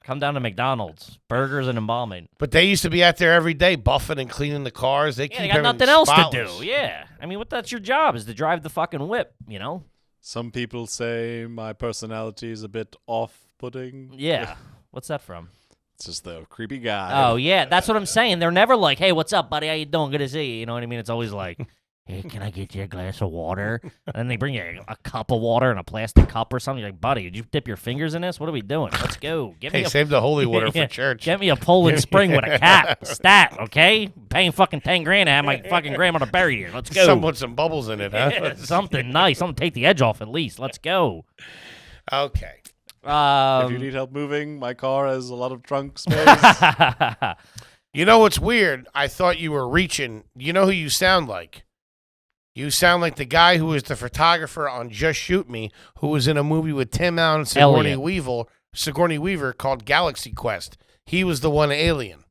Come down to McDonald's. Burgers and embalming. But they used to be out there every day buffing and cleaning the cars. They got nothing else to do. Yeah. I mean, that's your job, is to drive the fucking whip, you know? Some people say my personality is a bit off-putting. Yeah. What's that from? It's just the creepy guy. Oh, yeah. That's what I'm saying. They're never like, hey, what's up, buddy? How you doing? Good to see you. You know what I mean? It's always like... Hey, can I get you a glass of water? And then they bring you a cup of water in a plastic cup or something. You're like, buddy, did you dip your fingers in this? What are we doing? Let's go. Save the holy water for church. Get me a Poland Spring with a cap. Stat, okay? Paying fucking $10,000 to have my fucking grandmother buried here. Let's go. Put some bubbles in it, huh? Yeah, something nice. Something to take the edge off at least. Let's go. Okay. If you need help moving, my car has a lot of trunk space. You know what's weird? I thought you were reaching. You know who you sound like? You sound like the guy who was the photographer on Just Shoot Me, who was in a movie with Tim Allen and Sigourney Weaver called Galaxy Quest. He was the one alien.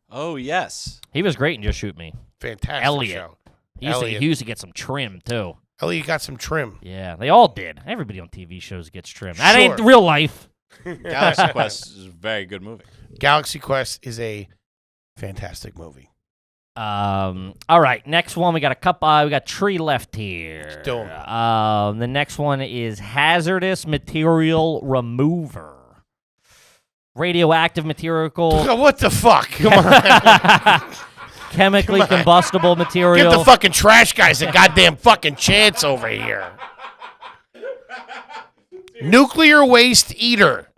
Oh, yes. He was great in Just Shoot Me. Fantastic Elliot. show. He used to get some trim, too. Elliot got some trim. Yeah, they all did. Everybody on TV shows gets trim. That ain't real life. Galaxy Quest is a very good movie. Galaxy Quest is a fantastic movie. All right, next one. We got we got 3 left here. Do 'em. The next one is hazardous material remover. Radioactive material. What the fuck? Come on. Chemically combustible material. Give the fucking trash guys a goddamn fucking chance over here. Nuclear waste eater.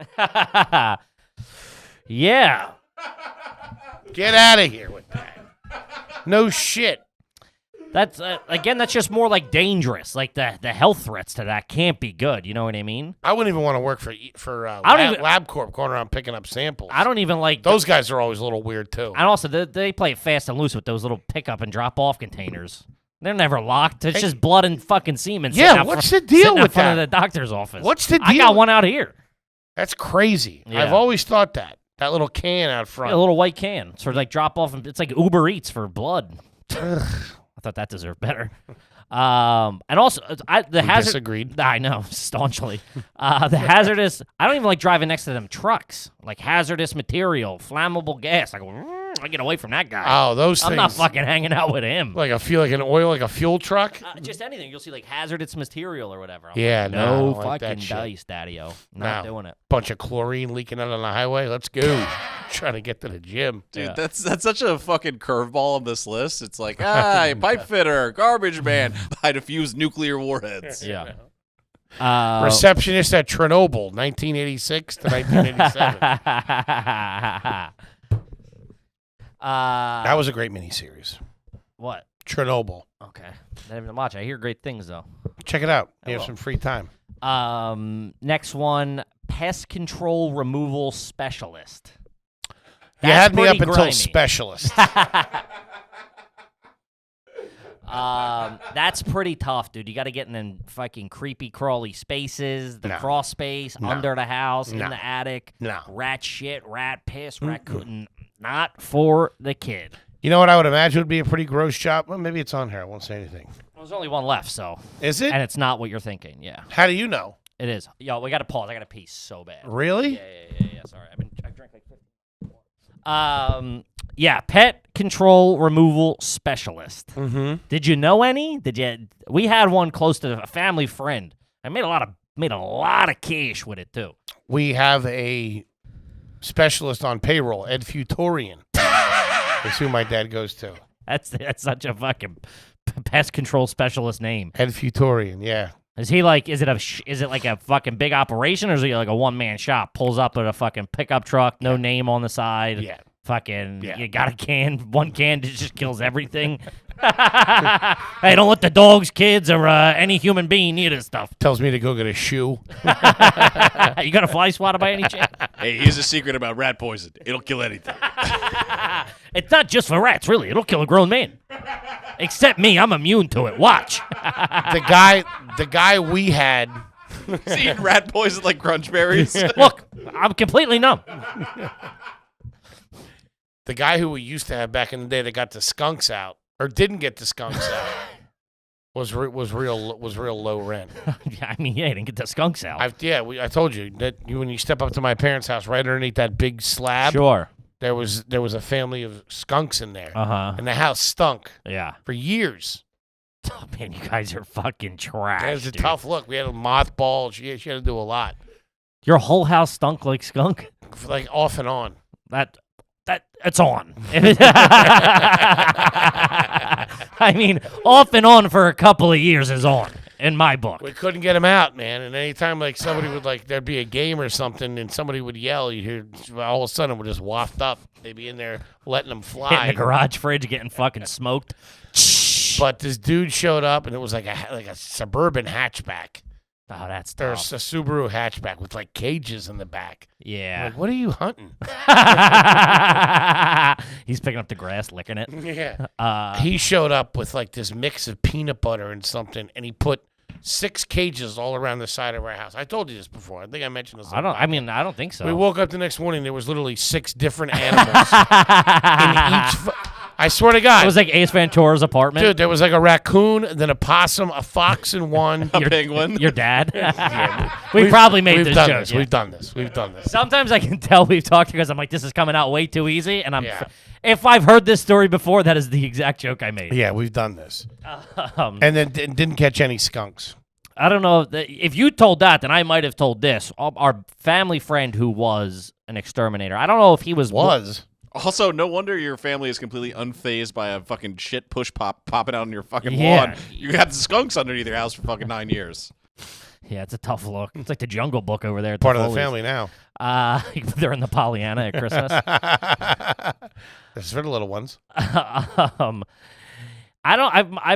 Yeah. Get out of here with that. No shit. That's again. That's just more like dangerous. Like the health threats to that can't be good. You know what I mean? I wouldn't even want to work for LabCorp going around picking up samples. I don't even like those guys. Are always a little weird too. And also, they play it fast and loose with those little pickup and drop off containers. They're never locked. It's just blood and fucking semen. Yeah, what's the deal with that? Of the doctor's office. What's the deal? I got one out here. That's crazy. Yeah. I've always thought that little can out front, a little white can, sort of like drop off. It's like Uber Eats for blood. I thought that deserved better. And also, the hazard. Disagreed. I know, staunchly. The hazardous. I don't even like driving next to them trucks. Like hazardous material, flammable gas. I go, I get away from that guy. Oh, those things. I'm not fucking hanging out with him. Like a fuel truck? Just anything. You'll see like hazardous material or whatever. I'm Yeah, like, no, I no don't like that fucking shit. dice, Daddy-o. Not No. doing it. Bunch of chlorine leaking out on the highway. Let's go. Trying to get to the gym. Dude, Yeah. that's such a fucking curveball on this list. It's like, pipe fitter, garbage man, I defuse nuclear warheads. Yeah. Receptionist at Chernobyl, 1986 to 1987. That was a great miniseries. What? Chernobyl. Okay. Didn't even watch. I hear great things though. Check it out. I You have will. some free time. Next one, pest control removal specialist. You had me up pretty until grimy. specialist. That's pretty tough, dude. You got to get in them fucking creepy, crawly spaces, the No. crawl space, No. under the house, No. in the attic. No. Rat shit, rat piss, raccoon. Not for the kid. You know what I would imagine would be a pretty gross job? Well, maybe it's on here. I won't say anything. There's only one left, so. Is it? And it's not what you're thinking. Yeah, How do you know? it is. Yo, we got to pause. I got to pee so bad. Really? Yeah. Sorry, I've drank like 15. Yeah, pet control removal specialist. Mm-hmm. Did you know any? We had one close to a family friend. I made a lot of cash with it too. We have a specialist on payroll, Ed Futorian. That's who my dad goes to. That's such a fucking pest control specialist name. Ed Futorian, yeah. Is he like? Is it like a fucking big operation, or is he like a one man shop? Pulls up with a fucking pickup truck, no name on the side. Yeah. Fucking, Yeah. you got a can, one can that just kills everything. Hey, don't let the dogs, kids, or any human being near this stuff. Tells me to go get a shoe. You got a fly swatter by any chance? Hey, here's a secret about rat poison. It'll kill anything. It's not just for rats, really. It'll kill a grown man. Except me, I'm immune to it. Watch. The guy we had. See, rat poison like crunch berries. Look, I'm completely numb. The guy who we used to have back in the day that got the skunks out or didn't get the skunks out was real low rent. I mean, yeah, he didn't get the skunks out. I told you that when you step up to my parents' house, right underneath that big slab, Sure. there was a family of skunks in there, Uh-huh. and the house stunk Yeah. for years. Oh, man, you guys are fucking trash, It was a dude. tough look. We had a mothball. She had to do a lot, Your whole house stunk like skunk? like off and on. That it's on. I mean, off and on for a couple of years is on in my book. We couldn't get him out, man. And anytime like somebody would there'd be a game or something, and somebody would yell, you hear all of a sudden it would just waft up. They'd be in there letting them Hitting fly. the garage fridge, getting fucking smoked. But this dude showed up, and it was like a suburban hatchback. Oh, that's There's tough. a Subaru hatchback with like cages in the back. Yeah. Like, what are you hunting? He's picking up the grass, licking it. Yeah. He showed up with like this mix of peanut butter and something, and he put 6 cages all around the side of our house. I told you this before. I think I mentioned this. I don't think so. We woke up the next morning. There was literally 6 different animals in each. I swear to God. It was like Ace Ventura's apartment. Dude, there was like a raccoon, then a possum, a fox in one. A penguin. Your dad. We probably made We've this done joke. this. yeah. We've done this. We've done this. Sometimes I can tell we've talked because I'm like, this is coming out way too easy, and Yeah. if I've heard this story before, that is the exact joke I made. Yeah, we've done this. Um, And then didn't catch any skunks. I don't know if you told that, then I might have told this. Our family friend who was an exterminator. I don't know if he was. Also, no wonder your family is completely unfazed by a fucking shit push popping out on your fucking Yeah. lawn. You got the skunks underneath your house for fucking 9 years. Yeah, it's a tough look. It's like the Jungle Book over there. At Part of the Foley's. family now. They're in the Pollyanna at Christmas. This is for the little ones. I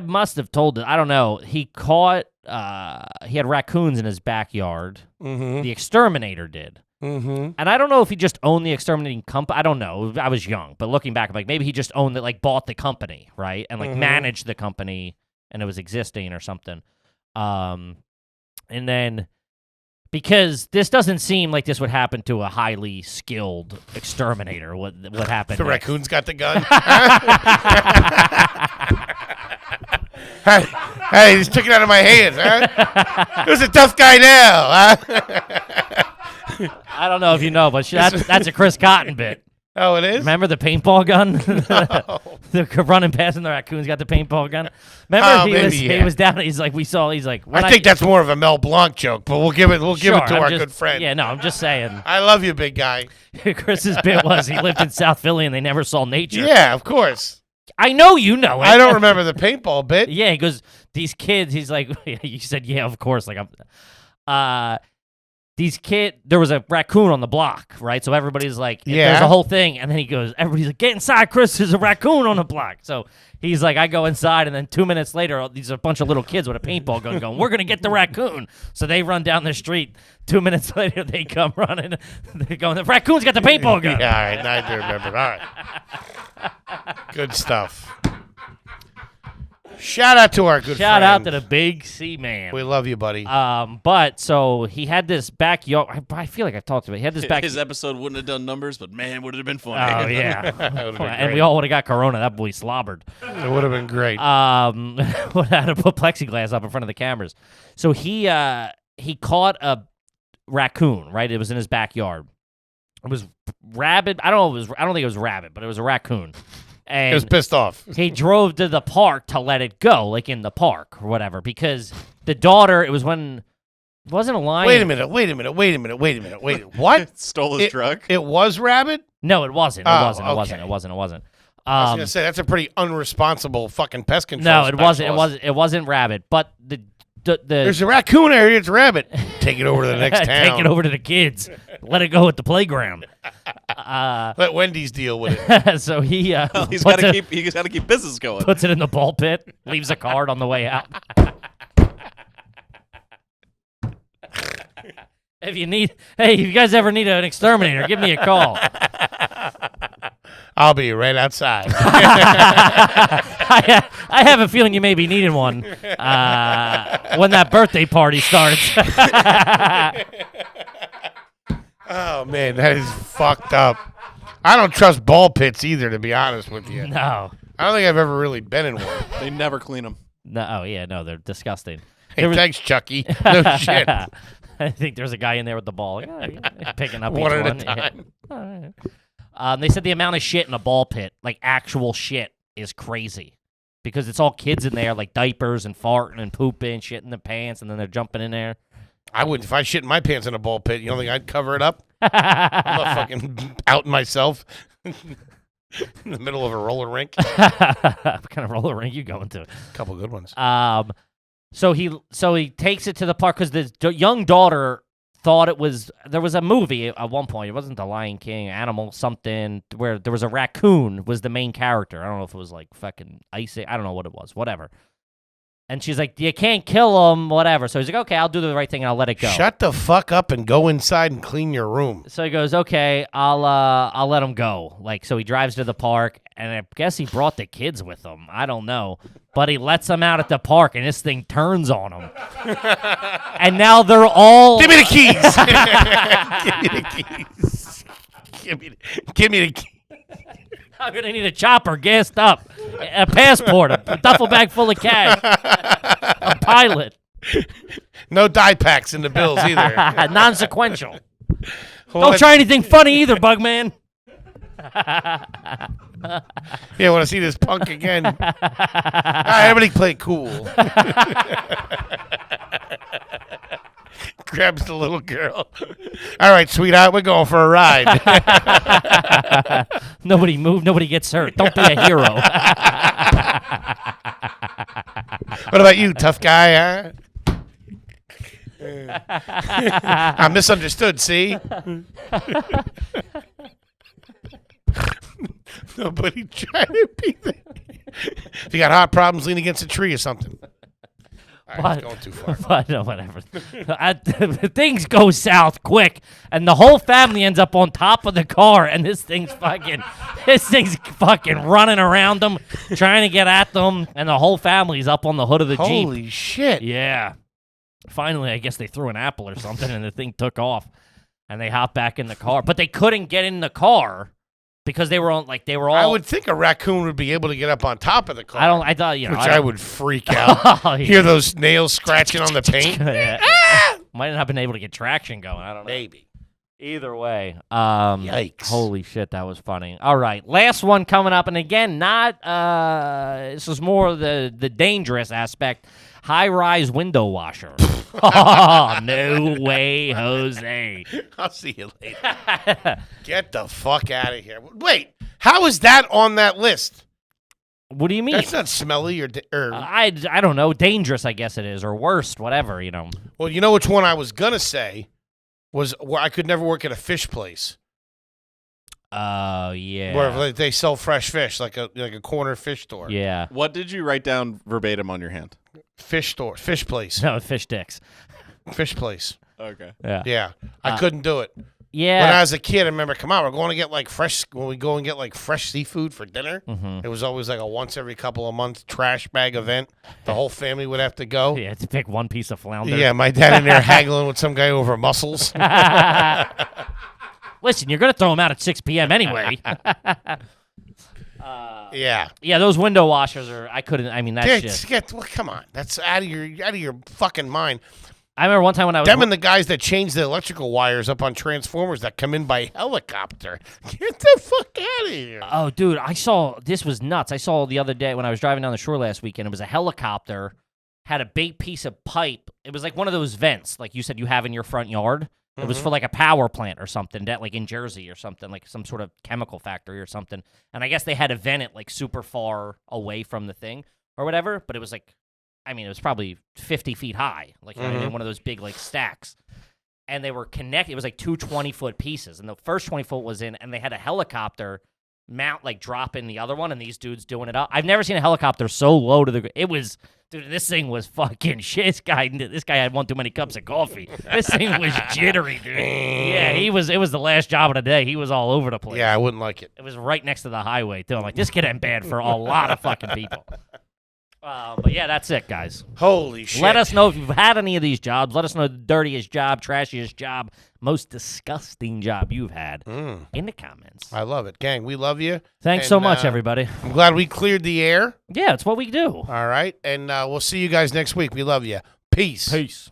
must have told it. I don't know. He caught. He had raccoons in his backyard. Mm-hmm. The exterminator did. Mm-hmm. And I don't know if he just owned the exterminating company. I don't know. I was young, but looking back, I'm like, maybe he just owned it, like bought the company, right, and like managed the company, and it was existing or something. And then because this doesn't seem like this would happen to a highly skilled exterminator. What happened? The next? raccoon's got the gun. Hey, he just took it out of my hands, huh? Who's a tough guy now, huh? I don't know if you know, but that's a Chris Cotton bit. Oh, it is? Remember the paintball gun? No. The running past and the raccoon's got the paintball gun. Remember he was down. He's like, he's like. I think that's more of a Mel Blanc joke, but we'll give it to our good friend. Yeah, no, I'm just saying. I love you, big guy. Chris's bit was he lived in South Philly and they never saw nature. Yeah, of course. I know you know it. I don't remember the paintball bit. Yeah, he goes, these kids. He's like, you said, yeah, of course. Like, these kids, there was a raccoon on the block, right? So everybody's like, there's a whole thing. And then he goes, everybody's like, get inside, Chris, there's a raccoon on the block. So he's like, I go inside. And then 2 minutes later, these are a bunch of little kids with a paintball gun going, we're going to get the raccoon. So they run down the street. 2 minutes later, they come running. They're going, the raccoon's got the paintball gun. Yeah, all right. Now I do remember. All right. Good stuff. Shout out to our good Shout friend. out to the Big C man. We love you, buddy. But so he had this backyard. I feel like I talked about it. He had this back. His episode wouldn't have done numbers, but man, would it have been funny. Oh yeah, That would've been and we great. all would have got corona. That boy slobbered. It would have been great. Would have had to put plexiglass up in front of the cameras. So he caught a raccoon. Right, it was in his backyard. It was rabid. I don't think it was rabid, but it was a raccoon. And He was pissed off. he drove to the park to let it go, like in the park or whatever, because the daughter, it wasn't a lion. Wait a minute. What? Stole his truck. It was rabid? No, it wasn't. It Oh, wasn't. It okay. wasn't. It wasn't. It wasn't. I was going to say, that's a pretty unresponsible fucking pest control No, it wasn't. specialist. It wasn't rabid. But the There's a raccoon area. It's rabbit. Take it over to the next town. take it over to the kids. Let it go at the playground. Let Wendy's deal with it. So he He's got to keep business going. puts it in the ball pit. Leaves a card on the way out. If you guys ever need an exterminator, give me a call. I'll be right outside. I have a feeling you may be needing one when that birthday party starts. Oh, man, that is fucked up. I don't trust ball pits either, to be honest with you. No. I don't think I've ever really been in one. They never clean them. No, oh yeah, no, they're disgusting. Hey, thanks, Chucky. No shit. I think there's a guy in there with the ball, picking up One each at a one. time. They said the amount of shit in a ball pit, like actual shit, is crazy because it's all kids in there, like diapers and farting and pooping, shit in the pants, and then they're jumping in there. I would if I shit my pants in a ball pit. You don't think I'd cover it up? I'm not fucking outing myself in the middle of a roller rink. What kind of roller rink you going to? A couple good ones. So he takes it to the park because the young daughter thought there was a movie at one point. It wasn't The Lion King, Animal something, where there was a raccoon was the main character. I don't know if it was like fucking icy. I don't know what it was. Whatever. And she's like, you can't kill him, whatever. So he's like, okay, I'll do the right thing and I'll let it go. Shut the fuck up and go inside and clean your room. So he goes, okay, I'll let him go. Like, so he drives to the park, and I guess he brought the kids with him. I don't know. But he lets them out at the park, and this thing turns on him. And now they're all... Give me the keys. Give me the keys. Give me the keys. I'm going to need a chopper gassed up, a passport, a duffel bag full of cash, a pilot. No die packs in the bills either. Non-sequential. Don't try anything funny either, Bugman. Yeah, want to see this punk again? All right, everybody play cool. Grabs the little girl. All right, sweetheart, we're going for a ride. Nobody move. Nobody gets hurt. Don't be a hero. What about you, tough guy, huh? I'm misunderstood, see? Nobody trying to be there. If you got heart problems, lean against a tree or something. All right, it's going too far. But no, whatever. Things go south quick, and the whole family ends up on top of the car, and this thing's fucking running around them, trying to get at them, and the whole family's up on the hood of the Jeep. Holy shit. Yeah. Finally, I guess they threw an apple or something, and the thing took off, and they hopped back in the car. But they couldn't get in the car because they were all. I would think a raccoon would be able to get up on top of the car. I thought, you know. Which I would freak out. Oh, yeah. Hear those nails scratching on the paint? Might not have been able to get traction going. I don't know. Maybe. Either way. Yikes. Holy shit, that was funny. All right, last one coming up. And again, not this is more the dangerous aspect. High-rise window washer. Oh, no way, Jose. I'll see you later. Get the fuck out of here. Wait, how is that on that list? What do you mean? That's not smelly or I don't know. Dangerous, I guess it is, or worst, whatever, you know. Well, you know which one I was going to say was where I could never work at a fish place. Oh, yeah. Where they sell fresh fish, like a corner fish store. Yeah. What did you write down verbatim on your hand? Fish store, fish place. No, fish sticks. Fish place. Okay. Yeah. Yeah. I couldn't do it. Yeah. When I was a kid, I remember, come on, we're going to get when we go and get like fresh seafood for dinner. Mm-hmm. It was always like a once every couple of months trash bag event. The whole family would have to go. Yeah, to pick one piece of flounder. Yeah, my dad in there haggling with some guy over mussels. Listen, you're going to throw them out at 6 p.m. anyway. Yeah. Yeah, those window washers are, that's just. Come on. That's out of your fucking mind. I remember one time when I was. Them and the guys that change the electrical wires up on transformers that come in by helicopter. Get the fuck out of here. Oh, dude, this was nuts. I saw the other day when I was driving down the shore last weekend, it was a helicopter, had a big piece of pipe. It was like one of those vents, like you said you have in your front yard. It was for like a power plant or something, that like in Jersey or something, like some sort of chemical factory or something. And I guess they had to vent it like super far away from the thing or whatever. But it was like, it was probably 50 feet high, like you know, in one of those big like stacks. And they were connected. It was like two 20-foot pieces. And the first 20-foot was in, and they had a helicopter mount, like drop in the other one, and these dudes doing it up. I've never seen a helicopter so low to the. It was, dude. This thing was fucking shit. This guy had one too many cups of coffee. This thing was jittery, dude. Yeah, he was. It was the last job of the day. He was all over the place. Yeah, I wouldn't like it. It was right next to the highway too. I'm like, this could end bad for a lot of fucking people. But yeah, that's it, guys. Holy shit. Let us know if you've had any of these jobs. Let us know the dirtiest job, trashiest job, most disgusting job you've had in the comments. I love it. Gang, we love you. Thanks so much, everybody. I'm glad we cleared the air. Yeah, it's what we do. All right. And we'll see you guys next week. We love you. Peace. Peace.